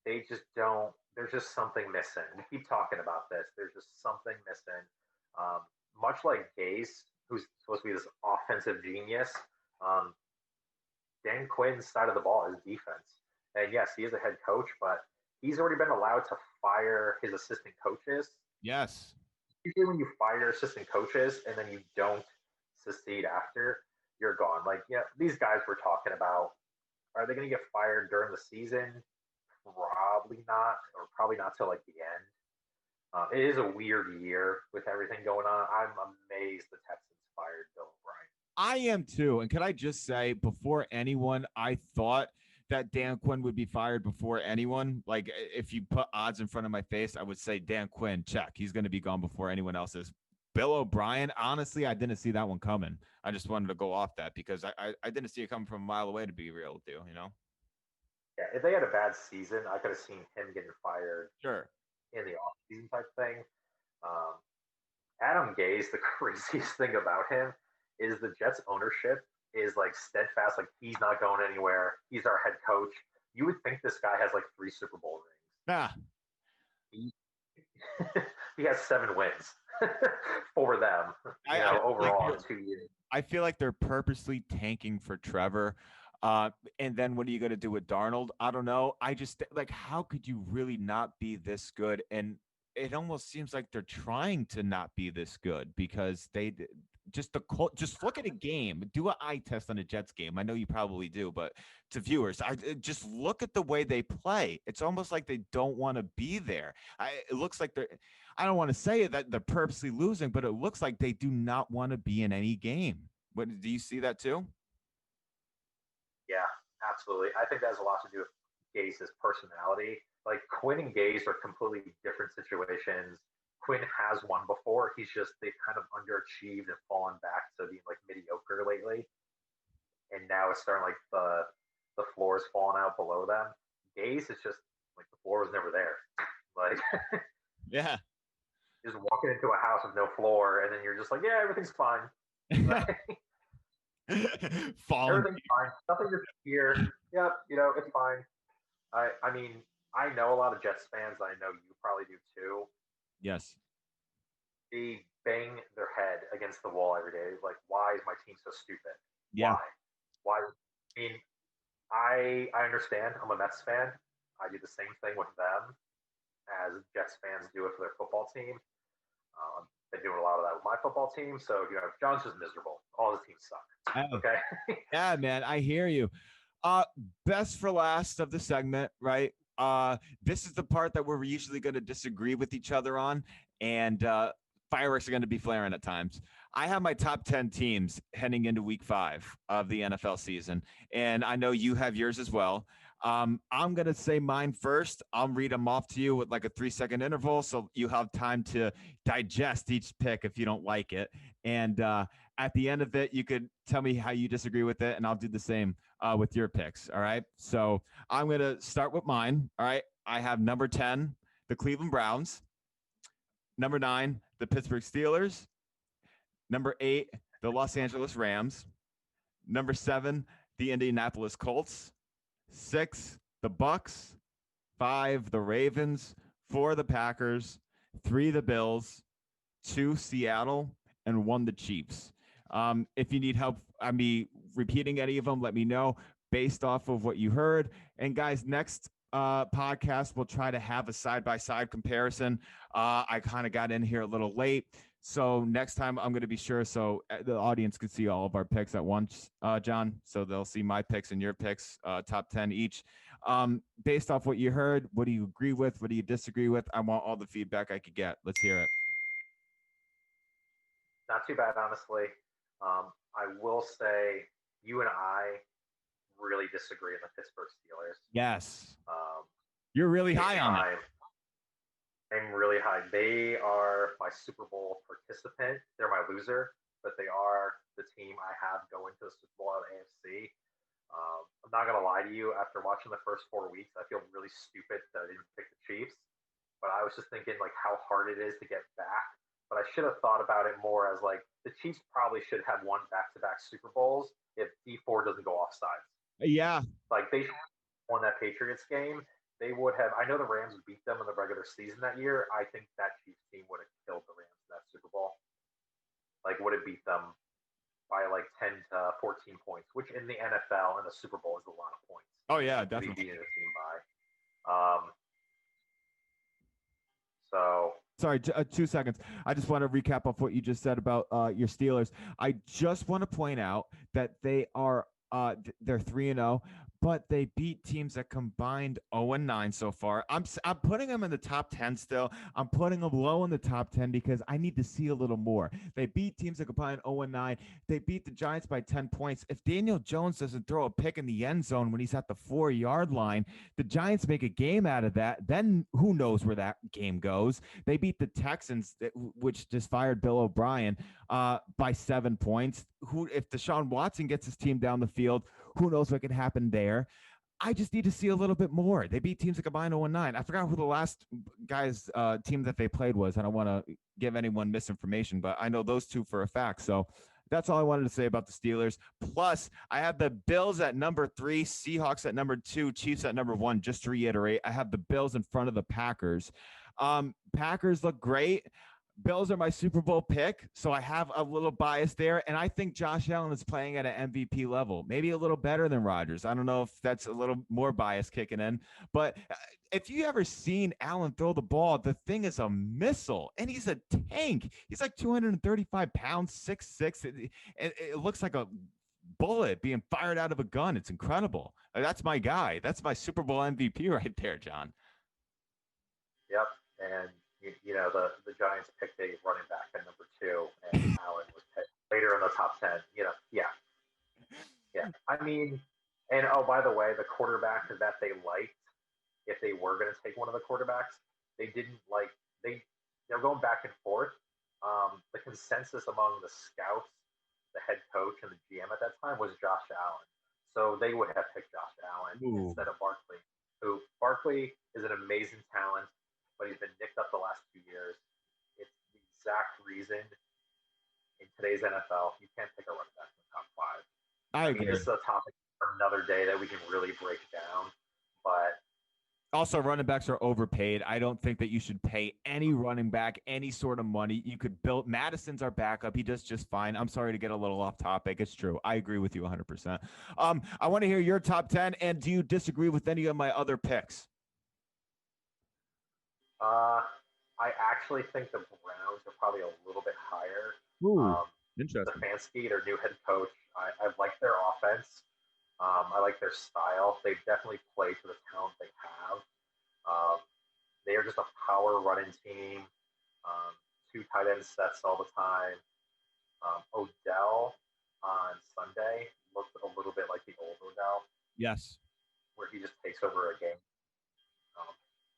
Speaker 2: They just don't. There's just something missing. We keep talking about this. There's just something missing. Um, Much like Gase, who's supposed to be this offensive genius, um, Dan Quinn's side of the ball is defense. And yes, he is a head coach, but he's already been allowed to fire his assistant coaches.
Speaker 1: Yes.
Speaker 2: Usually, when you fire assistant coaches and then you don't succeed after, you're gone. Like, these guys we're talking about, are they going to get fired during the season? Probably not, or probably not till like the end. It is a weird year with everything going on. I'm amazed the Texans fired Bill O'Brien.
Speaker 1: I am too. And can I just say, before anyone, I thought that Dan Quinn would be fired before anyone. Like, if you put odds in front of my face, I would say Dan Quinn, check. He's going to be gone before anyone else is. Bill O'Brien, honestly, I didn't see that one coming. I just wanted to go off that because I didn't see it coming from a mile away, to be real with you,
Speaker 2: Yeah, if they had a bad season, I could have seen him getting fired
Speaker 1: Sure.
Speaker 2: in the offseason type thing. Um, Adam Gase, the craziest thing about him is the Jets ownership is like steadfast, like he's not going anywhere. He's our head coach. You would think this guy has like 3 Super Bowl
Speaker 1: Yeah.
Speaker 2: rings. He has 7 wins for them,
Speaker 1: I like
Speaker 2: overall in 2 years.
Speaker 1: I feel like they're purposely tanking for Trevor. And then what are you going to do with Darnold? I don't know. I just like, how could you really not be this good? And it almost seems like they're trying to not be this good because just look at a game, do an eye test on a Jets game. I know you probably do, but to viewers, just look at the way they play. It's almost like they don't want to be there. It looks like they're. I don't want to say it that they're purposely losing, but it looks like they do not want to be in any game. What do you see that too?
Speaker 2: Yeah, absolutely. I think that has a lot to do with Gase's personality. Like Quinn and Gase are completely different situations. Quinn has won before. They've kind of underachieved and fallen back to being like mediocre lately. And now it's starting like the floor is falling out below them. Gase is just like the floor was never there. Like
Speaker 1: Yeah.
Speaker 2: just walking into a house with no floor, and then you're just like, yeah, everything's fine.
Speaker 1: Falling.
Speaker 2: Everything's fine. Nothing is here. Yep, it's fine. I mean, I know a lot of Jets fans. I know you probably do too.
Speaker 1: Yes.
Speaker 2: They bang their head against the wall every day. Like, why is my team so stupid?
Speaker 1: Yeah.
Speaker 2: Why? Why? I mean, I understand. I'm a Mets fan. I do the same thing with them as Jets fans do it for their football team. Been doing a lot of that with my football team. So, John's just miserable. All his teams suck.
Speaker 1: Oh,
Speaker 2: Okay.
Speaker 1: yeah, man. I hear you. Best for last of the segment, right? This is the part that we're usually going to disagree with each other on, and fireworks are going to be flaring at times. I have my top 10 teams heading into week 5 of the NFL season, and I know you have yours as well. I'm going to say mine first. I'll read them off to you with like a 3-second interval so you have time to digest each pick if you don't like it. And at the end of it, you could tell me how you disagree with it, and I'll do the same with your picks. All right. So I'm going to start with mine. All right. I have number 10, the Cleveland Browns. Number 9, the Pittsburgh Steelers. Number 8, the Los Angeles Rams. Number 7, the Indianapolis Colts. 6, the Bucks. 5, the Ravens. 4, the Packers. 3, the Bills. 2, Seattle. And 1, the Chiefs. If you need help, I mean, repeating any of them, let me know based off of what you heard. And guys, next podcast, we'll try to have a side-by-side comparison. I kind of got in here a little late. So next time I'm going to be sure so the audience could see all of our picks at once, John. So they'll see my picks and your picks, top 10 each. Based off what you heard, what do you agree with? What do you disagree with? I want all the feedback I could get. Let's hear it.
Speaker 2: Not too bad, honestly. I will say you and I really disagree on the Pittsburgh Steelers.
Speaker 1: Yes.
Speaker 2: Um,
Speaker 1: You're really high on it.
Speaker 2: I'm really high. They are my Super Bowl participant. They're my loser, but they are the team I have going to the Super Bowl out of AFC. I'm not going to lie to you. After watching the first 4 weeks, I feel really stupid that I didn't pick the Chiefs. But I was just thinking like how hard it is to get back. But I should have thought about it more as like the Chiefs probably should have won back-to-back Super Bowls if D4 doesn't go offsides.
Speaker 1: Yeah.
Speaker 2: Like they won that Patriots game. They would have. I know the Rams beat them in the regular season that year. I think that Chiefs team would have killed the Rams in that Super Bowl. Like would have beat them by like 10 to 14 points, which in the NFL and the Super Bowl is a lot of points.
Speaker 1: Oh yeah,
Speaker 2: To be
Speaker 1: definitely.
Speaker 2: beating a team by. So
Speaker 1: Sorry, 2 seconds. I just want to recap off what you just said about your Steelers. I just want to point out that they're 3-0, but they beat teams that combined 0-9 so far. I'm putting them in the top 10 still. I'm putting them low in the top 10 because I need to see a little more. They beat teams that combined 0-9. They beat the Giants by 10 points. If Daniel Jones doesn't throw a pick in the end zone when he's at the 4-yard line, the Giants make a game out of that. Then who knows where that game goes? They beat the Texans, which just fired Bill O'Brien, by 7 points. If Deshaun Watson gets his team down the field, who knows what could happen there? I just need to see a little bit more. They beat teams that combined 0-9. I forgot who the last guys team that they played was. I don't want to give anyone misinformation, but I know those two for a fact. So that's all I wanted to say about the Steelers. Plus, I have the Bills at number 3, Seahawks at number 2, Chiefs at number 1. Just to reiterate, I have the Bills in front of the Packers. Packers look great. Bills are my Super Bowl pick, so I have a little bias there. And I think Josh Allen is playing at an MVP level, maybe a little better than Rodgers. I don't know if that's a little more bias kicking in, but if you ever seen Allen throw the ball, the thing is a missile, and he's a tank. He's like 235 pounds, 6'6". It looks like a bullet being fired out of a gun. It's incredible. That's my guy. That's my Super Bowl MVP right there, John.
Speaker 2: Yep. And the Giants picked a running back at number 2, and Allen was picked later in the top 10. Yeah, yeah. I mean, and oh, by the way, the quarterback that they liked, if they were going to take one of the quarterbacks, they didn't like they're going back and forth. The consensus among the scouts, the head coach, and the GM at that time was Josh Allen. So they would have picked Josh Allen
Speaker 1: Ooh.
Speaker 2: instead of Barkley. Who Barkley is an amazing talent, but he's been nicked up the last 2 years. It's the exact reason in today's NFL you can't pick a running back in the top 5.
Speaker 1: I
Speaker 2: I mean,
Speaker 1: agree.
Speaker 2: this is a topic for another day that we can really break down. But
Speaker 1: Also, running backs are overpaid. I don't think that you should pay any running back any sort of money. You could build Madison's our backup. He does just fine. I'm sorry to get a little off topic. It's true. I agree with you 100%. I want to hear your top 10. And do you disagree with any of my other picks?
Speaker 2: uh, I actually think the Browns are probably a little bit higher.
Speaker 1: Ooh,
Speaker 2: Um,
Speaker 1: interesting.
Speaker 2: Stefanski, their new head coach, I like their offense. I like their style. They definitely play to the talent they have. Um, they are just a power running team. Um, 2 tight end sets all the time. Odell on Sunday looked a little bit like the old Odell,
Speaker 1: Yes.
Speaker 2: where he just takes over a game. Um,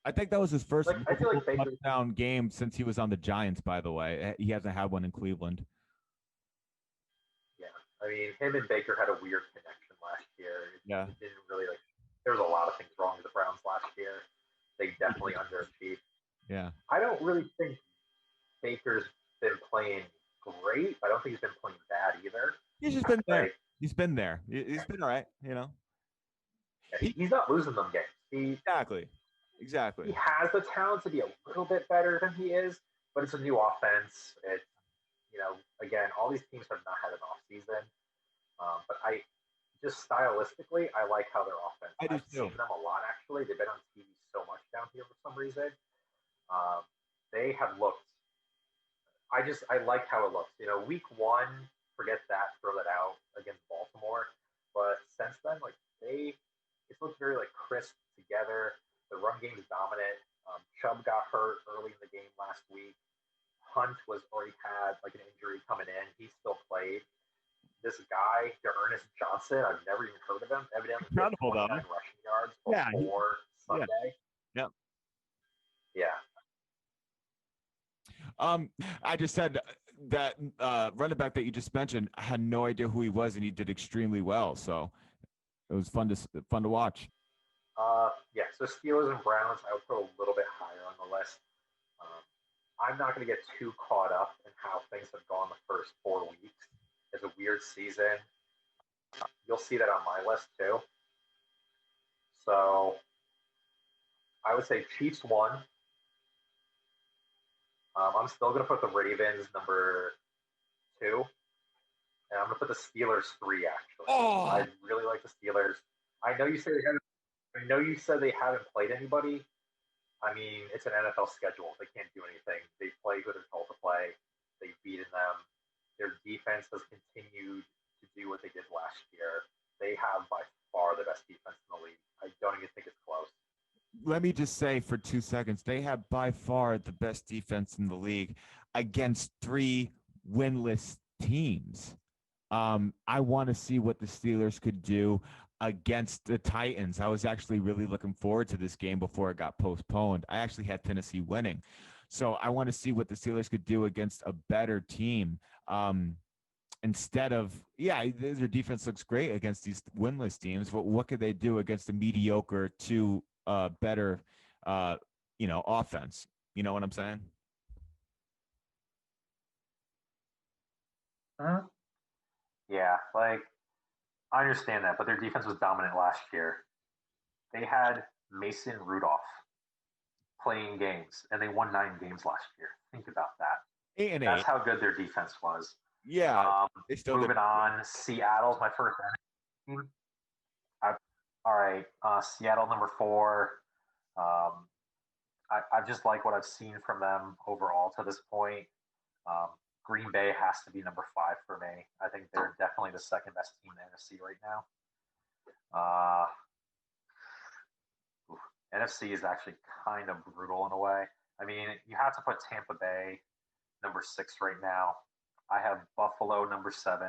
Speaker 1: I think that was his first
Speaker 2: like I feel
Speaker 1: multiple
Speaker 2: like Baker,
Speaker 1: touchdown game since he was on the Giants, by the way. He hasn't had one in Cleveland.
Speaker 2: yeah. I mean, him and Baker had a weird connection last year.
Speaker 1: Yeah.
Speaker 2: It didn't really like. There was a lot of things wrong with the Browns last year. They definitely underachieved.
Speaker 1: Yeah.
Speaker 2: I don't really think Baker's been playing great. I don't think he's been playing bad either.
Speaker 1: He's just been there.
Speaker 2: Like
Speaker 1: He's been there. He's been all right, you know. He
Speaker 2: he's not losing them games.
Speaker 1: exactly.
Speaker 2: He
Speaker 1: Exactly.
Speaker 2: has the talent to be a little bit better than he is, but it's a new offense. It's again, all these teams have not had an off season, but I just stylistically, I like how their offense.
Speaker 1: I do
Speaker 2: I've
Speaker 1: too.
Speaker 2: seen them a lot actually. They've been on TV so much down here for some reason. Um, they have looked. I like how it looks. Week 1, forget that, throw that out against Baltimore. But since then, like it's looked very like crisp together. The run game is dominant. Chubb got hurt early in the game last week. Hunt was already had like an injury coming in. He still played. This guy, Ernest Johnson, I've never even heard of him. Evidently, he had
Speaker 1: Incredible
Speaker 2: 29
Speaker 1: though.
Speaker 2: rushing yards
Speaker 1: Yeah.
Speaker 2: before
Speaker 1: Yeah.
Speaker 2: Sunday.
Speaker 1: Yeah.
Speaker 2: Yeah,
Speaker 1: Um, I just said that running back that you just mentioned, I had no idea who he was, and he did extremely well. So it was fun to watch.
Speaker 2: yeah. So Steelers and Browns, I would put a little bit higher on the list. Um, I'm not going to get too caught up in how things have gone the first 4 weeks. It's a weird season. You'll see that on my list too. So I would say Chiefs 1. I'm still going to put the Ravens number 2, and I'm going to put the Steelers 3. Actually,
Speaker 1: Oh,
Speaker 2: I really like the Steelers. I know you said they haven't. I know you said they haven't played anybody. I mean, it's an NFL schedule. They can't do anything. They play who they're told to play. They've beaten them. Their defense has continued to do what they did last year. They have by far the best defense in the league. I don't even think it's close.
Speaker 1: let me just say for 2 seconds, they have by far the best defense in the league against 3 winless teams. I want to see what the Steelers could do against the Titans. I was actually really looking forward to this game before it got postponed. I actually had Tennessee winning. So I want to see what the Steelers could do against a better team. Um, instead of, yeah, their defense looks great against these winless teams, but what could they do against a mediocre to better, uh, offense? You know what I'm saying?
Speaker 2: Uh, yeah, like I understand that, but their defense was dominant last year. They had Mason Rudolph playing games, and they won 9 games last year. Think about that.
Speaker 1: 8-8.
Speaker 2: That's how good their defense was.
Speaker 1: Yeah, they still did.
Speaker 2: Moving on, Seattle's my first team. All right, Seattle number 4. Um, I just like what I've seen from them overall to this point. Um, Green Bay has to be number 5 for me. I think they're definitely the second best team in the NFC right now. Uh, NFC is actually kind of brutal in a way. I mean, you have to put Tampa Bay number 6 right now. I have Buffalo number 7.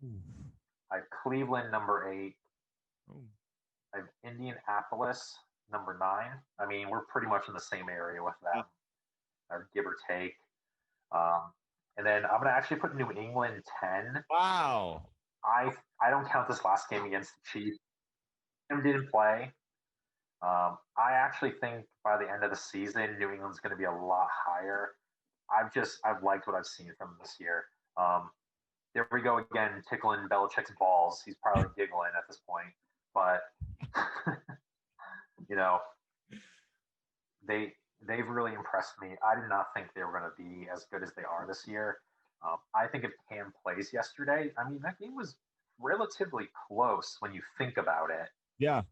Speaker 1: Ooh.
Speaker 2: I have Cleveland number 8.
Speaker 1: Ooh.
Speaker 2: I have Indianapolis number 9. I mean, we're pretty much in the same area with them, give or take. Um, and then I'm going to actually put New England 10.
Speaker 1: Wow.
Speaker 2: I don't count this last game against the Chiefs. Tim didn't play. I actually think by the end of the season, New England's going to be a lot higher. I've liked what I've seen from them this year. There we go again, tickling Belichick's balls. He's probably giggling at this point, but you know, they've really impressed me. I did not think they were going to be as good as they are this year. I think if Cam plays yesterday, I mean that game was relatively close when you think about it.
Speaker 1: Yeah.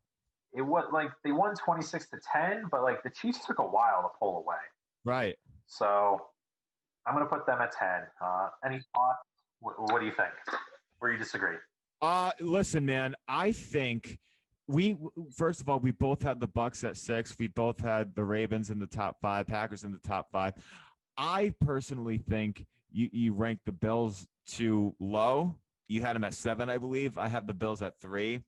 Speaker 2: It was like they won 26-10, but like the Chiefs took a while to pull away.
Speaker 1: Right.
Speaker 2: So I'm going to put them at 10. Any thoughts? What do you think? Where you disagree?
Speaker 1: Listen, man, I think we first of all, we both had the Bucks at 6. We both had the Ravens in the top 5, Packers in the top 5. I personally think you ranked the Bills too low. You had them at 7, I believe. I have the Bills at 3.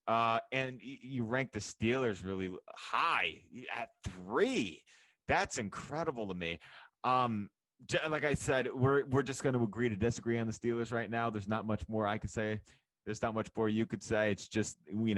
Speaker 1: And you rank the Steelers really high at 3. That's incredible to me. Like I said, we're just going to agree to disagree on the Steelers right now. There's not much more I could say. There's not much more you could say. It's just, we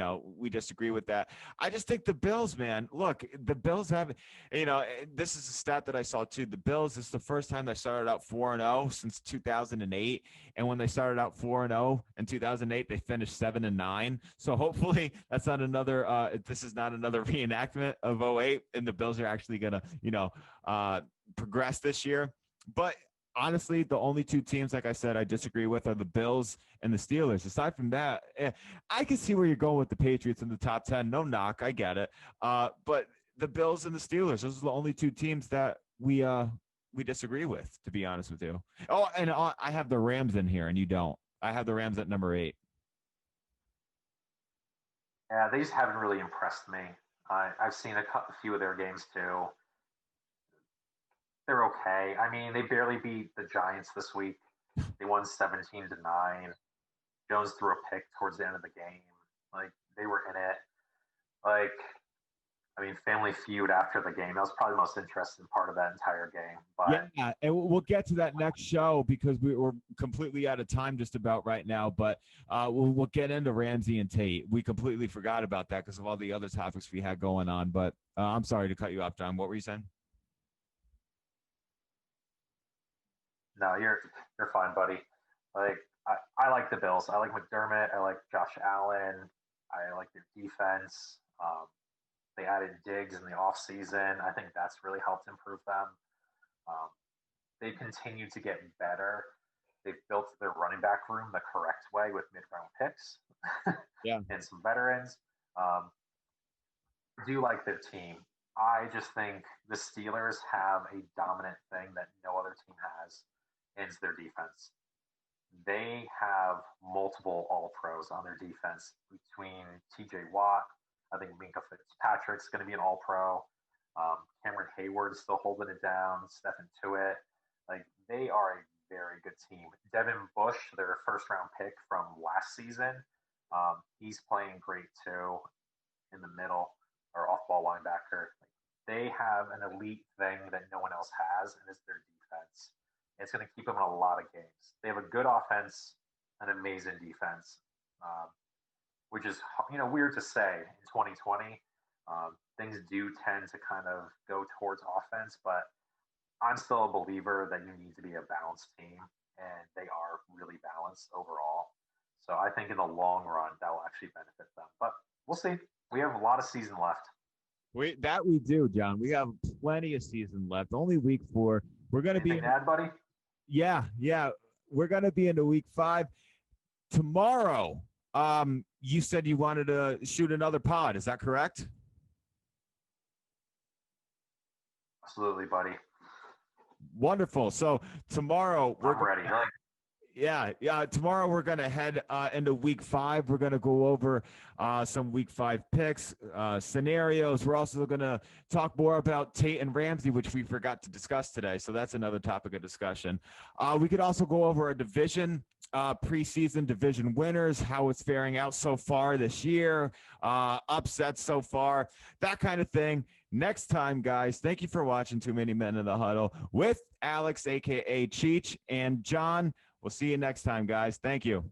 Speaker 1: disagree with that. I just think the Bills, man, look, the Bills have, this is a stat that I saw too. The Bills, this is the first time they started out 4-0 since 2008. And when they started out 4-0 in 2008, they finished 7-9. So hopefully that's not another, this is not another reenactment of 08. And the Bills are actually going to, progress this year. But honestly, the only 2 teams, like I said, I disagree with are the Bills and the Steelers. Aside from that, I can see where you're going with the Patriots in the top 10. No knock, I get it. But the Bills and the Steelers, those are the only 2 teams that we disagree with, to be honest with you. Oh, and I have the Rams in here, and you don't. I have the Rams at number 8.
Speaker 2: Yeah, they just haven't really impressed me. I've seen a few of their games too. They're okay. I mean, they barely beat the Giants this week. They won 17-9. Jones threw a pick towards the end of the game. Like they were in it. Like, I mean, Family Feud after the game. That was probably the most interesting part of that entire game. But
Speaker 1: yeah, and we'll get to that next show because we're completely out of time just about right now. But we'll get into Ramsey and Tate. We completely forgot about that because of all the other topics we had going on. But I'm sorry to cut you off, John. What were you saying?
Speaker 2: no, you're fine, buddy. Like I like the Bills. I like McDermott. I like Josh Allen. I like their defense. They added Diggs in the offseason. I think that's really helped improve them. Um, they continue to get better. They've built their running back room the correct way with mid-round picks
Speaker 1: Yeah.
Speaker 2: and some veterans. Um, I do like their team. I just think the Steelers have a dominant thing that no other team has, and it's their defense. They have multiple All Pros on their defense between T.J. Watt. I think Minka Fitzpatrick's going to be an All Pro. Cameron Hayward's still holding it down. Stephen Tuitt. Like they are a very good team. Devin Bush, their first round pick from last season, he's playing great too in the middle or off ball linebacker. Like, they have an elite thing that no one else has, and it's their defense. It's going to keep them in a lot of games. They have a good offense. an amazing defense, um, which is weird to say in 2020. Things do tend to kind of go towards offense, but I'm still a believer that you need to be a balanced team, and they are really balanced overall. So I think in the long run that will actually benefit them. But we'll see. We have a lot of season left.
Speaker 1: We do, John. We have plenty of season left. Only week 4. We're gonna
Speaker 2: Anything
Speaker 1: be
Speaker 2: to add, buddy?
Speaker 1: yeah. We're gonna be into week 5 tomorrow. You said you wanted to shoot another pod. Is that correct?
Speaker 2: Absolutely, buddy.
Speaker 1: Wonderful. So tomorrow
Speaker 2: I'm ready.
Speaker 1: yeah. Tomorrow we're gonna head into week 5. We're gonna go over some week 5 picks, scenarios. We're also gonna talk more about Tate and Ramsey, which we forgot to discuss today. So that's another topic of discussion. We could also go over a division, preseason division winners, how it's faring out so far this year, upsets so far, that kind of thing. Next time, guys, thank you for watching Too Many Men in the Huddle with Alex, aka Cheech, and John. We'll see you next time, guys. Thank you.